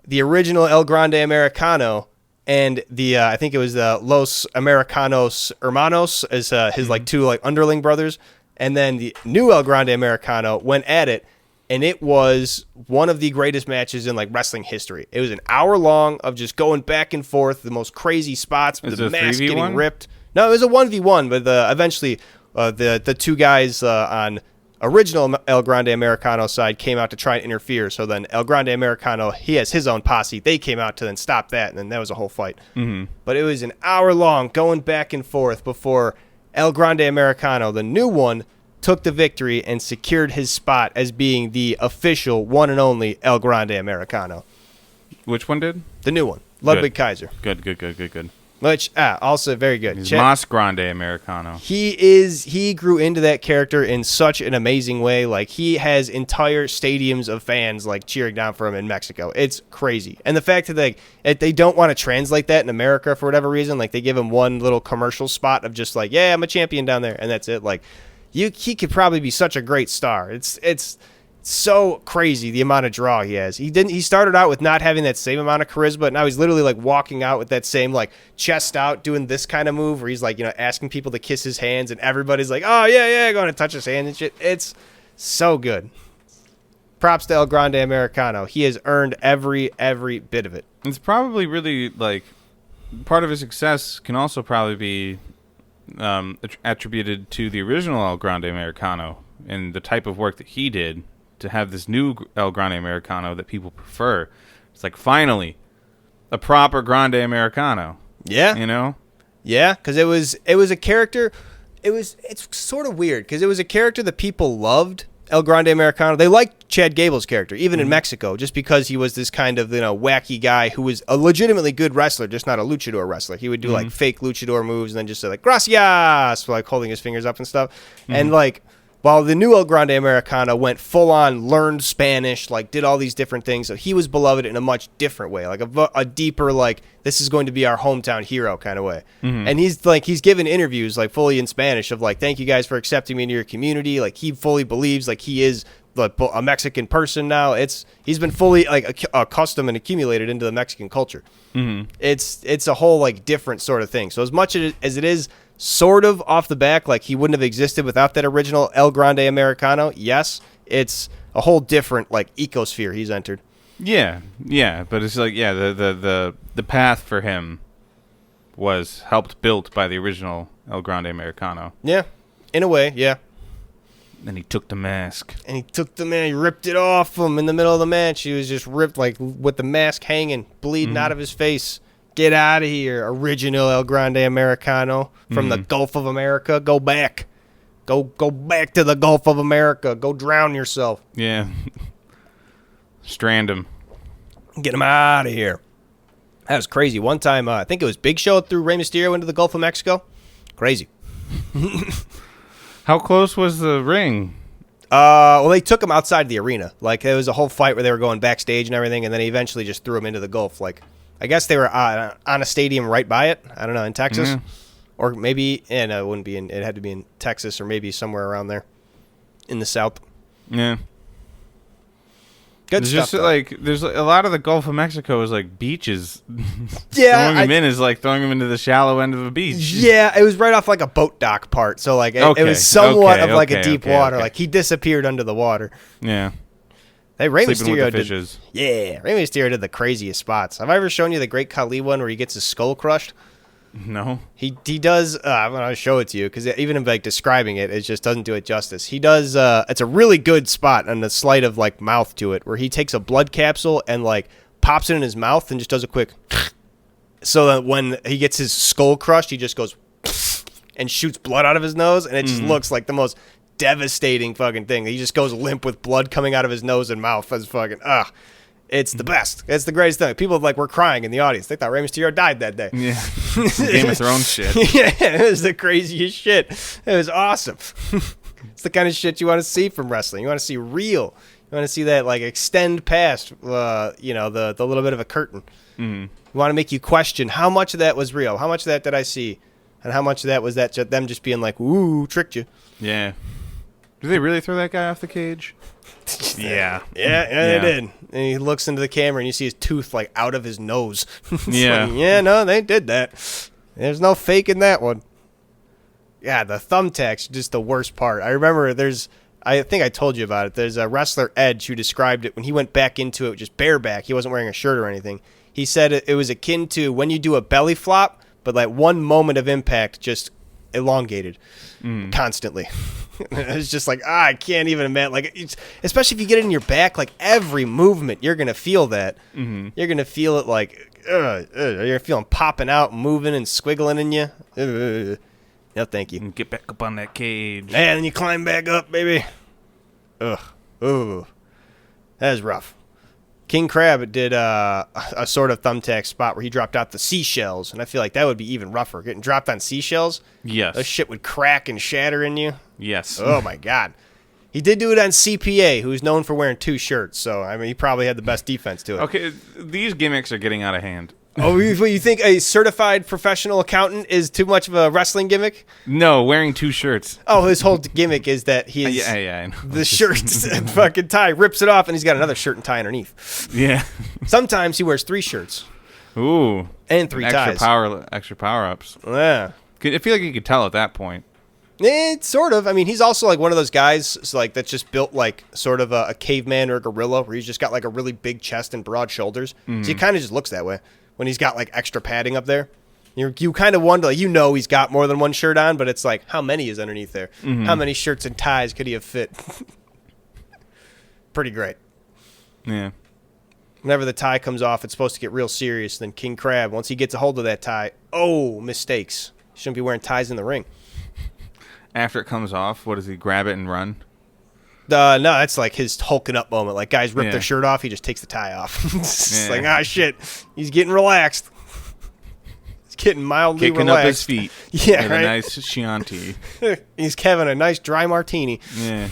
The original El Grande Americano and the I think it was the Los Americanos Hermanos as his like two like underling brothers. And then the new El Grande Americano went at it. And it was one of the greatest matches in like wrestling history. It was an hour long of just going back and forth, the most crazy spots, the mask getting ripped. No, it was a 1v1, but eventually the two guys on original El Grande Americano side came out to try and interfere. So then El Grande Americano, he has his own posse. They came out to then stop that, and then that was a whole fight. Mm-hmm. But it was an hour long going back and forth before El Grande Americano, the new one, took the victory and secured his spot as being the official one and only El Grande Americano. Which one did? The new one. Ludwig Kaiser. Good. Which, also very good. He's Mas Grande Americano. He grew into that character in such an amazing way. Like, he has entire stadiums of fans, like, cheering down for him in Mexico. It's crazy. And the fact that they don't want to translate that in America for whatever reason, like, they give him one little commercial spot of just like, yeah, I'm a champion down there, and that's it. Like, he could probably be such a great star. It's so crazy the amount of draw he has. He started out with not having that same amount of charisma. Now he's literally like walking out with that same like chest out, doing this kind of move where he's like, asking people to kiss his hands, and everybody's like, oh yeah, going to touch his hand and shit. It's so good. Props to El Grande Americano. He has earned every bit of it. It's probably really like part of his success can also probably be attributed to the original El Grande Americano and the type of work that he did to have this new El Grande Americano that people prefer. It's like, finally, a proper Grande Americano. Yeah. Yeah, because it was a character. It's sort of weird because it was a character that people loved, El Grande Americano. They liked Chad Gable's character, even in Mexico, just because he was this kind of wacky guy who was a legitimately good wrestler, just not a luchador wrestler. He would do like fake luchador moves and then just say like gracias, for, like holding his fingers up and stuff. And like, while the new El Grande Americano went full on, learned Spanish, like did all these different things, so he was beloved in a much different way, like a deeper, like, this is going to be our hometown hero kind of way. And he's given interviews like fully in Spanish of like, thank you guys for accepting me into your community. Like, he fully believes like he is a Mexican person now. He's been fully like accustomed and accumulated into the Mexican culture. It's a whole like different sort of thing. So as much as it is sort of off the back, like he wouldn't have existed without that original El Grande Americano, yes, it's a whole different like ecosphere he's entered. Yeah, but it's like, the path for him was helped built by the original El Grande Americano. Yeah, in a way, yeah. Then he took the mask. And he ripped it off him in the middle of the match. He was just ripped, like, with the mask hanging, bleeding out of his face. Get out of here, original El Grande Americano from the Gulf of America. Go back. Go back to the Gulf of America. Go drown yourself. Yeah. Strand him. Get him out of here. That was crazy. One time, I think it was Big Show threw Rey Mysterio into the Gulf of Mexico. Crazy. How close was the ring? Well, they took him outside the arena. Like, there was a whole fight where they were going backstage and everything, and then he eventually just threw him into the Gulf. Like, I guess they were on a stadium right by it. I don't know, in Texas. Or maybe, no, it wouldn't be it had to be in Texas or maybe somewhere around there in the South. Yeah. Good there's stuff. Just like, there's a lot of the Gulf of Mexico is like beaches. Yeah. Throwing him in is like throwing him into the shallow end of a beach. Yeah, it was right off like a boat dock part. So like, it was somewhat of like a deep water. Like, he disappeared under the water. Yeah. Hey, Rey Sleeping Mysterio with the fishes. Rey Mysterio did the craziest spots. Have I ever shown you the Great Khali one where he gets his skull crushed? No. He does. I'm gonna show it to you because even in like describing it, it just doesn't do it justice. He does. It's a really good spot and a slight of like mouth to it where he takes a blood capsule and like pops it in his mouth and just does a quick. So that when he gets his skull crushed, he just goes and shoots blood out of his nose, and it just looks like the most devastating fucking thing. He just goes limp with blood coming out of his nose and mouth as fucking it's the best. It's the greatest thing. People like were crying in the audience. They thought Rey Mysterio died that day. Yeah. Game of Thrones shit. Yeah, it was the craziest shit. It was awesome. It's the kind of shit you want to see from wrestling. You want to see real. You want to see that like extend past the little bit of a curtain. You want to make you question how much of that was real. How much of that did I see? And how much of that was that them just being like, ooh, tricked you? Yeah. Did they really throw that guy off the cage? Yeah. Yeah, they did. And he looks into the camera and you see his tooth like out of his nose. Yeah. Like, yeah, no, they did that. There's no faking that one. Yeah, the thumbtacks, just the worst part. I remember I think I told you about it. There's a wrestler, Edge, who described it when he went back into it just bareback. He wasn't wearing a shirt or anything. He said it was akin to when you do a belly flop, but like one moment of impact just elongated constantly. It's just like, I can't even imagine. Like, especially if you get it in your back, like every movement, you're going to feel that. Mm-hmm. You're going to feel it like, you're feeling popping out, moving and squiggling in you. No, thank you. And get back up on that cage. And then you climb back up, baby. Ugh. Ooh. That is rough. King Crab did a sort of thumbtack spot where he dropped out the seashells, and I feel like that would be even rougher. Getting dropped on seashells? Yes. That shit would crack and shatter in you. Yes. Oh, my God. He did do it on CPA, who's known for wearing 2 shirts, so, I mean, he probably had the best defense to it. Okay, these gimmicks are getting out of hand. Oh, you think a certified professional accountant is too much of a wrestling gimmick? No, wearing 2 shirts. Oh, his whole gimmick is that he's Yeah, I know. the shirt and fucking tie, rips it off, and he's got another shirt and tie underneath. Yeah. Sometimes he wears 3 shirts. Ooh. And 3 ties. Extra power-ups. Yeah. I feel like you could tell at that point. Sort of. I mean, he's also like one of those guys like that's just built like sort of a caveman or a gorilla where he's just got like a really big chest and broad shoulders. So he kind of just looks that way when he's got like extra padding up there. You kind of wonder, like, he's got more than one shirt on, but it's like, how many is underneath there? How many shirts and ties could he have fit? Pretty great. Yeah. Whenever the tie comes off, it's supposed to get real serious. Then King Crab, once he gets a hold of that tie, mistakes. Shouldn't be wearing ties in the ring. After it comes off, what does he grab it and run? No, that's like his hulking up moment. Like guys rip their shirt off, he just takes the tie off. It's like, shit, he's getting relaxed. He's getting mildly Kicking relaxed. up his feet. Yeah, with right? a nice Chianti. He's having a nice dry martini. Yeah.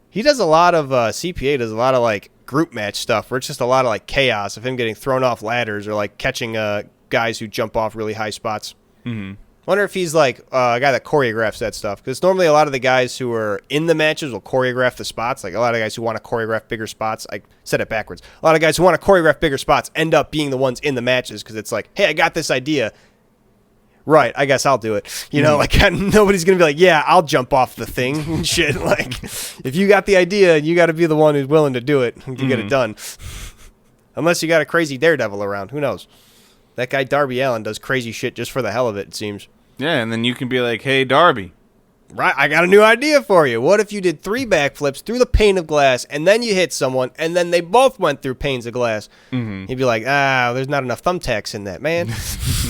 He does a lot of CPA. Does a lot of like group match stuff where it's just a lot of like chaos of him getting thrown off ladders or like catching guys who jump off really high spots. Mm-hmm. Wonder if he's like a guy that choreographs that stuff, because normally a lot of the guys who are in the matches will choreograph the spots. Like a lot of guys who want to choreograph bigger spots. I said it backwards. A lot of guys who want to choreograph bigger spots end up being the ones in the matches because it's like, hey, I got this idea. Right, I guess I'll do it. You know, like nobody's going to be like, yeah, I'll jump off the thing and shit. Like, if you got the idea, you got to be the one who's willing to do it to get it done. Unless you got a crazy daredevil around. Who knows? That guy Darby Allin does crazy shit just for the hell of it seems. Yeah, and then you can be like, hey, Darby. Right, I got a new idea for you. What if you did 3 backflips through the pane of glass, and then you hit someone, and then they both went through panes of glass? Mm-hmm. He'd be like, there's not enough thumbtacks in that, man.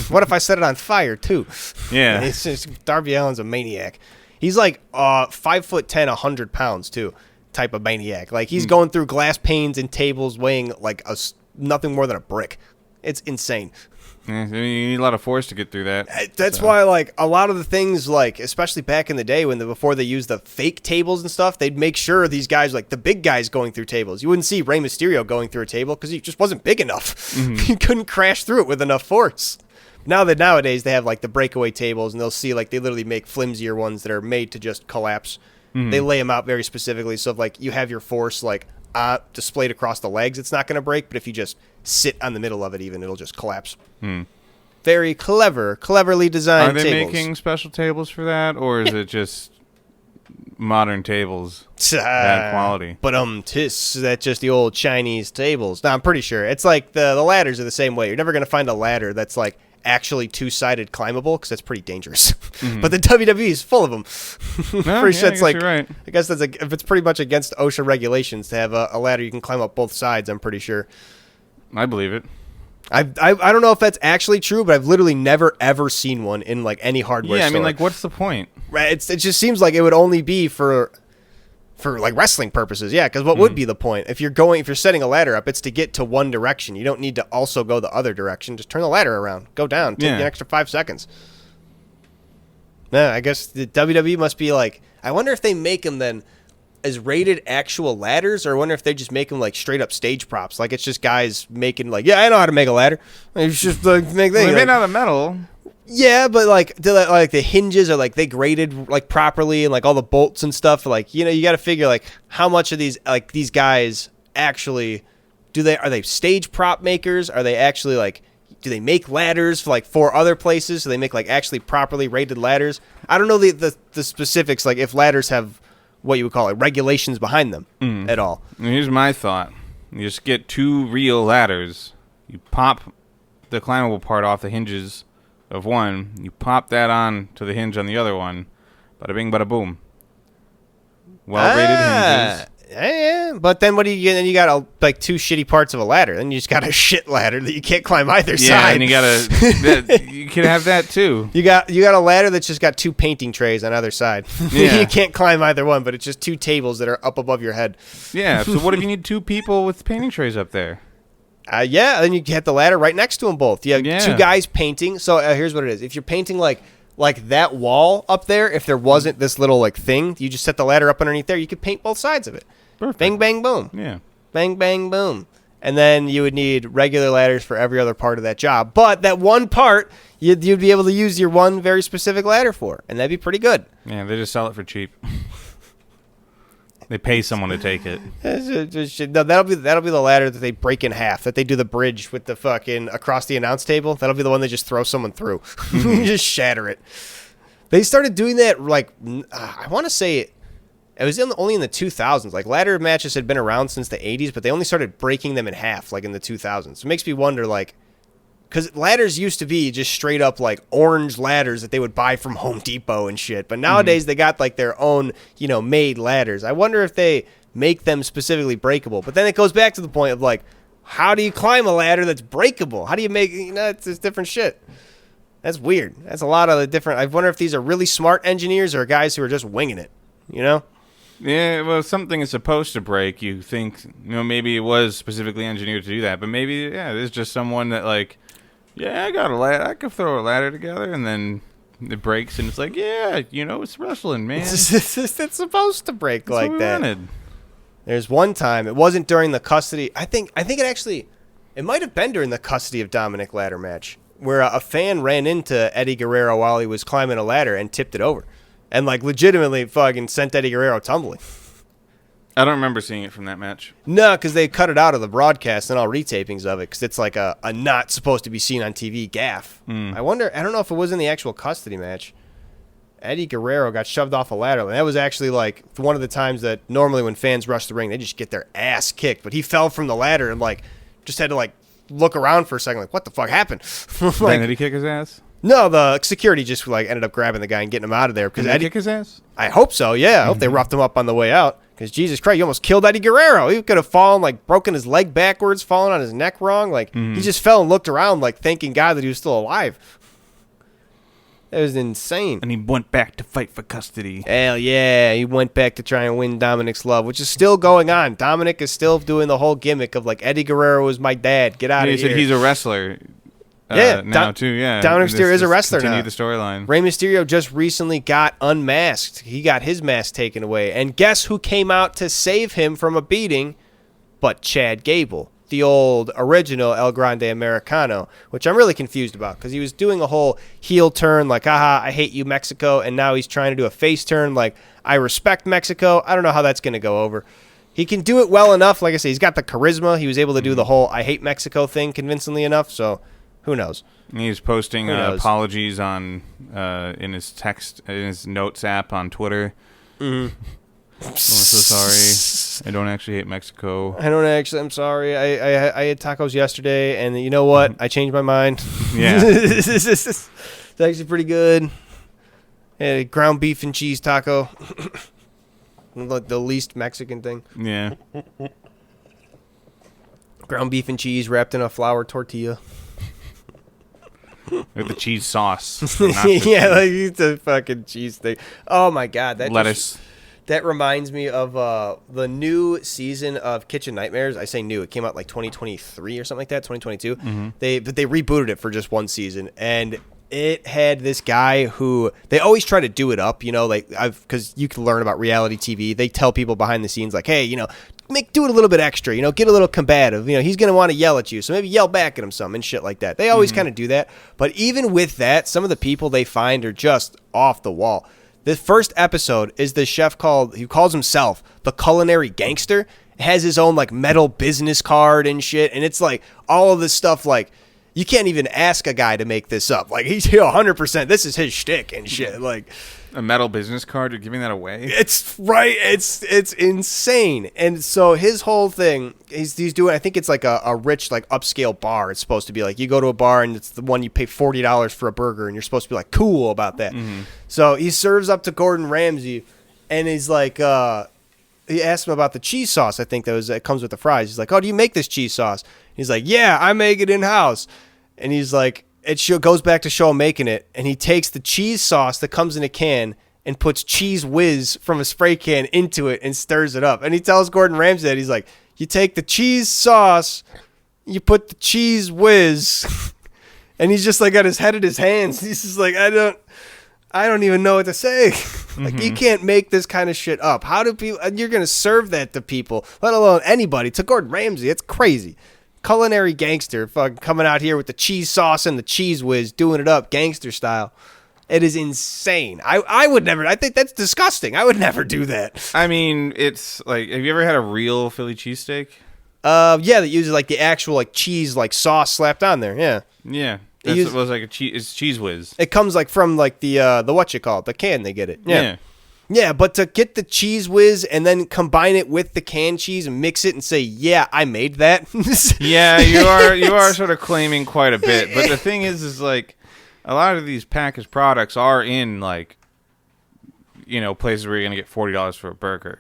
What if I set it on fire, too? Yeah. It's just, Darby Allin's a maniac. He's like 5'10", 100 pounds, too, type of maniac. Like, he's going through glass panes and tables weighing like nothing more than a brick. It's insane. Yeah, you need a lot of force to get through that. That's why, like, a lot of the things, like, especially back in the day before they used the fake tables and stuff, they'd make sure these guys, like, the big guys going through tables. You wouldn't see Rey Mysterio going through a table because he just wasn't big enough. He couldn't crash through it with enough force. Nowadays, they have, like, the breakaway tables, and they'll see, like, they literally make flimsier ones that are made to just collapse. They lay them out very specifically, so if, like, you have your force, like, displayed across the legs, it's not going to break, but if you just sit on the middle of it even, it'll just collapse. Very cleverly designed tables. Are they tables. making special tables for that, or is it just modern tables? Bad quality. But that's just the old Chinese tables. No, I'm pretty sure. It's like the ladders are the same way. You're never going to find a ladder that's like actually 2-sided climbable because that's pretty dangerous. But the WWE is full of them. Pretty sure it's like, right. I guess that's if it's pretty much against OSHA regulations to have a ladder you can climb up both sides. I'm pretty sure. I believe it. I don't know if that's actually true, but I've literally never ever seen one in like any hardware store. Yeah, I mean, like, what's the point? Right, it just seems like it would only be for like wrestling purposes. Yeah, because what would be the point if you're setting a ladder up? It's to get to one direction. You don't need to also go the other direction. Just turn the ladder around, go down, take an extra 5 seconds. Yeah, I guess the WWE must be like. I wonder if they make them then. as rated actual ladders, or I wonder if they just make them like straight up stage props. Like it's just guys making like, yeah, I know how to make a ladder. It's just like make Well, things. they're made out of metal. Yeah, but like the hinges are like they graded like properly, and like all the bolts and stuff. Like you got to figure like how much of these guys actually are they stage prop makers? Are they actually like do they make ladders for other places? So they make like actually properly rated ladders. I don't know the specifics, like if ladders have what you would call regulations behind them at all. And here's my thought: you just get 2 real ladders. You pop the climbable part off the hinges of one. You pop that on to the hinge on the other one. Bada bing, bada boom. Well-rated hinges. Yeah, but then what do you get? Then you got like 2 shitty parts of a ladder. Then you just got a shit ladder that you can't climb either side. Yeah, and you gotta. You can have that too. You got a ladder that's just got 2 painting trays on either side. Yeah. You can't climb either one, but it's just 2 tables that are up above your head. Yeah. So what if you need 2 people with painting trays up there? Yeah, then you get the ladder right next to them both. You have 2 guys painting. So here's what it is: if you're painting like that wall up there, if there wasn't this little like thing, you just set the ladder up underneath there. You could paint both sides of it. Perfect. Bang, bang, boom. Yeah. Bang, bang, boom. And then you would need regular ladders for every other part of that job. But that one part, you'd be able to use your one very specific ladder for, and that'd be pretty good. Yeah, they just sell it for cheap. They pay someone to take it. No, that'll be the ladder that they break in half, that they do the bridge with the fucking across the announce table. That'll be the one they just throw someone through. Just shatter it. They started doing that, like, I want to say it was only in the 2000s. Like, ladder matches had been around since the 80s, but they only started breaking them in half, like, in the 2000s. So it makes me wonder, like, because ladders used to be just straight up, like, orange ladders that they would buy from Home Depot and shit. But nowadays, they got, like, their own, made ladders. I wonder if they make them specifically breakable. But then it goes back to the point of, like, how do you climb a ladder that's breakable? How do you make, it's just different shit. That's weird. That's a lot of the different. I wonder if these are really smart engineers or guys who are just winging it, Yeah, well, something is supposed to break. You think, maybe it was specifically engineered to do that, but maybe, yeah, there's just someone that, like, yeah, I got a ladder. I could throw a ladder together, and then it breaks, and it's like, yeah, it's wrestling, man. It's supposed to break That's like what we that. wanted. There's one time, it wasn't during the custody. I think it might have been during the custody of Dominic ladder match, where a fan ran into Eddie Guerrero while he was climbing a ladder and tipped it over. And, like, legitimately fucking sent Eddie Guerrero tumbling. I don't remember seeing it from that match. No, because they cut it out of the broadcast and all retapings of it, because it's like a not supposed to be seen on TV gaff. I don't know if it was in the actual custody match. Eddie Guerrero got shoved off a ladder, and that was actually, like, one of the times that normally when fans rush the ring, they just get their ass kicked. But he fell from the ladder and, like, just had to, like, look around for a second, like, what the fuck happened? Like, did he kick his ass? No, the security just like ended up grabbing the guy and getting him out of there. Did he kick his ass? I hope so, yeah. I hope they roughed him up on the way out. Because Jesus Christ, you almost killed Eddie Guerrero. He could have fallen, like, broken his leg backwards, fallen on his neck wrong. Like, he just fell and looked around, like, thanking God that he was still alive. It was insane. And he went back to fight for custody. Hell yeah. He went back to try and win Dominic's love, which is still going on. Dominic is still doing the whole gimmick of, like, Eddie Guerrero was my dad. Get out of He here. said he's a wrestler. Yeah, now too. Yeah, Dominic Mysterio is a wrestler now. Continue the storyline. Rey Mysterio just recently got unmasked. He got his mask taken away, and guess who came out to save him from a beating? But Chad Gable, the old original El Grande Americano, which I'm really confused about because he was doing a whole heel turn, like "Aha, I hate you, Mexico," and now he's trying to do a face turn, like "I respect Mexico." I don't know how that's going to go over. He can do it well enough. Like I say, he's got the charisma. He was able to do the whole "I hate Mexico" thing convincingly enough. So. Who knows? He's posting apologies on in his notes app on Twitter. I'm so sorry. I don't actually hate Mexico. I'm sorry. I had tacos yesterday, and you know what? I changed my mind. Yeah. It's actually pretty good. Yeah, ground beef and cheese taco. The least Mexican thing. Yeah. Ground beef and cheese wrapped in a flour tortilla. With the cheese sauce. Yeah, like it's a fucking cheese thing. Oh my God, lettuce. That reminds me of the new season of Kitchen Nightmares. I say new; it came out like 2023 or something like that, 2022. They rebooted it for just one season, and it had this guy who they always try to do it up, like because you can learn about reality TV. They tell people behind the scenes like, hey, do it a little bit extra, get a little combative. He's going to want to yell at you. So maybe yell back at him some and shit like that. They always kind of do that. But even with that, some of the people they find are just off the wall. The first episode is the chef who calls himself the culinary gangster. Has his own like metal business card and shit. And it's like all of this stuff like, you can't even ask a guy to make this up. Like, he's 100%. This is his shtick and shit. Like, a metal business card? You're giving that away? It's right. It's insane. And so his whole thing, he's doing. I think it's like a rich like upscale bar. It's supposed to be like you go to a bar and it's the one you pay $40 for a burger, and you're supposed to be like cool about that. Mm-hmm. So he serves up to Gordon Ramsay, and he's like, he asked him about the cheese sauce. I think that comes with the fries. He's like, oh, do you make this cheese sauce? He's like, yeah, I make it in house. And he's like, goes back to show him making it, and he takes the cheese sauce that comes in a can and puts Cheese Whiz from a spray can into it and stirs it up. And he tells Gordon Ramsay that he's like, you take the cheese sauce, you put the Cheese Whiz, and he's just like got his head in his hands. He's just like, I don't even know what to say. Like, you can't make this kind of shit up. How do people? You're gonna serve that to people, let alone anybody. To Gordon Ramsay, it's crazy. Culinary gangster fucking coming out here with the cheese sauce and the Cheese Whiz, doing it up gangster style. It is insane. I would never. I think that's disgusting. I would never do that. I mean, it's like, have you ever had a real Philly cheesesteak? Yeah, that uses like the actual like cheese like sauce slapped on there. Yeah. Yeah. It was like it's Cheese Whiz. It comes like from like the the can they get it. Yeah. Yeah, but to get the Cheese Whiz and then combine it with the canned cheese and mix it and say, yeah, I made that. Yeah, you are sort of claiming quite a bit. But the thing is like a lot of these packaged products are in like, places where you're going to get $40 for a burger.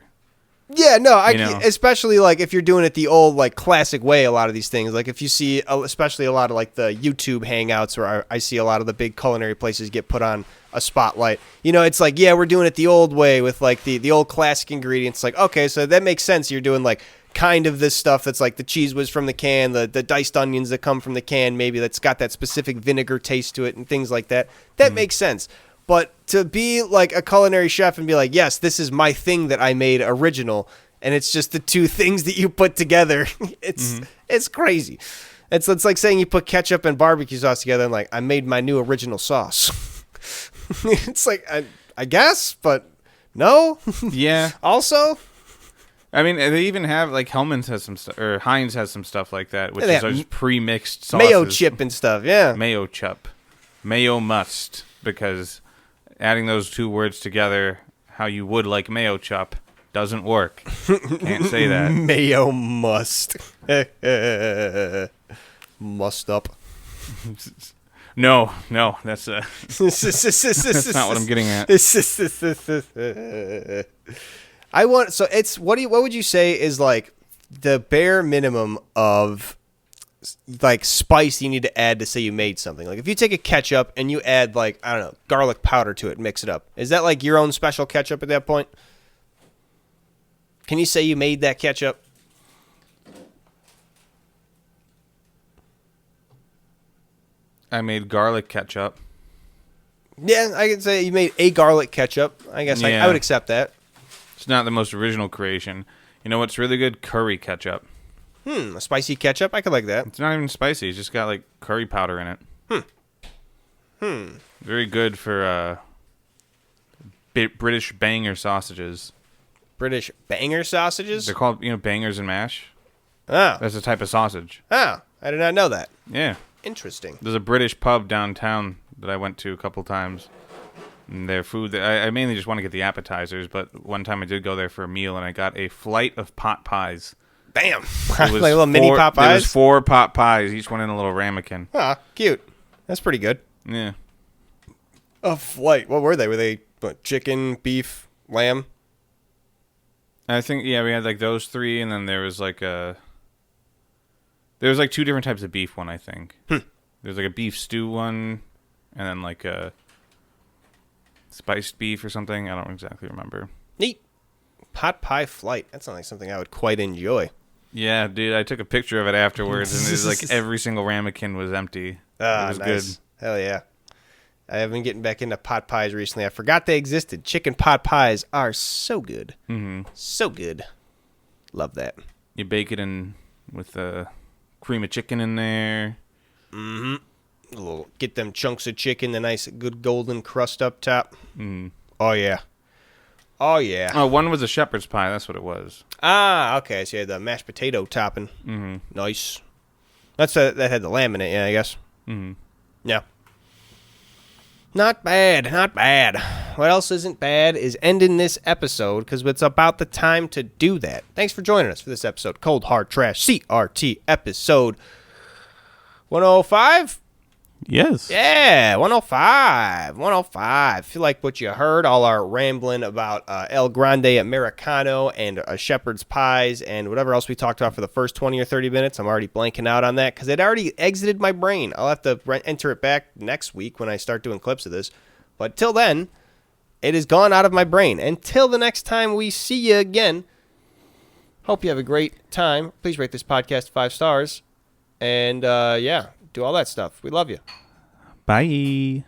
Yeah, no, especially like if you're doing it the old like classic way, a lot of these things, like if you see, especially a lot of like the YouTube hangouts where I see a lot of the big culinary places get put on a spotlight, it's like, yeah, we're doing it the old way with like the old classic ingredients. Like, okay, so that makes sense. You're doing like kind of this stuff that's like the Cheese Whiz from the can, the diced onions that come from the can, maybe that's got that specific vinegar taste to it and things like that. That makes sense. But to be like a culinary chef and be like, yes, this is my thing that I made original, and it's just the two things that you put together, it's crazy. It's like saying you put ketchup and barbecue sauce together and like, I made my new original sauce. It's like, I guess, but no. Yeah. Also, I mean, they even have like Hellman's has some stuff, or Heinz has some stuff like that, which is just pre-mixed sauces. Mayo chip and stuff. Yeah. Mayo chup. Mayo must, because adding those two words together, how you would like mayo chup, doesn't work. Can't say that. Mayo must. Must up. No, that's that's not what I'm getting at. What would you say is like the bare minimum of like spice you need to add to say you made something? Like if you take a ketchup and you add like, I don't know, garlic powder to it, mix it up. Is that like your own special ketchup at that point? Can you say you made that ketchup? I made garlic ketchup. Yeah, I can say you made a garlic ketchup. I guess I would accept that. It's not the most original creation. You know what's really good? Curry ketchup. A spicy ketchup? I could like that. It's not even spicy. It's just got like curry powder in it. Very good for British banger sausages. British banger sausages? They're called, bangers and mash. Oh. That's a type of sausage. Oh, I did not know that. Yeah. Interesting. There's a British pub downtown that I went to a couple times. And their food, I mainly just want to get the appetizers, but one time I did go there for a meal and I got a flight of pot pies. Damn. Like little mini pot pies? There was 4 pot pies, each one in a little ramekin. Ah, cute. That's pretty good. Yeah. A flight. What were they? Were they chicken, beef, lamb? I think, we had like those 3, and then there was like there was like 2 different types of beef one, I think. There's like a beef stew one, and then like a spiced beef or something. I don't exactly remember. Neat. Pot pie flight. That sounds like something I would quite enjoy. Yeah, dude. I took a picture of it afterwards, and it was like every single ramekin was empty. Ah, it was nice. Good. Hell yeah. I have been getting back into pot pies recently. I forgot they existed. Chicken pot pies are so good. Mm-hmm. So good. Love that. You bake it in with cream of chicken in there. Get them chunks of chicken, the nice good golden crust up top. Mm. Oh, yeah. Oh, yeah. Oh, one was a shepherd's pie. That's what it was. Ah, okay. So you had the mashed potato topping. Mm-hmm. Nice. That had the lamb in it, yeah, I guess. Mm-hmm. Yeah. Not bad. Not bad. What else isn't bad is ending this episode because it's about the time to do that. Thanks for joining us for this episode. Cold Hard Trash CRT episode 105. Yes. Yeah, 105. 105. If you like what you heard, all our rambling about El Grande Americano and shepherd's pies and whatever else we talked about for the first 20 or 30 minutes, I'm already blanking out on that because it already exited my brain. I'll have to enter it back next week when I start doing clips of this. But till then, it is gone out of my brain. Until the next time we see you again, hope you have a great time. Please rate this podcast 5 stars. And, yeah. Do all that stuff. We love you. Bye.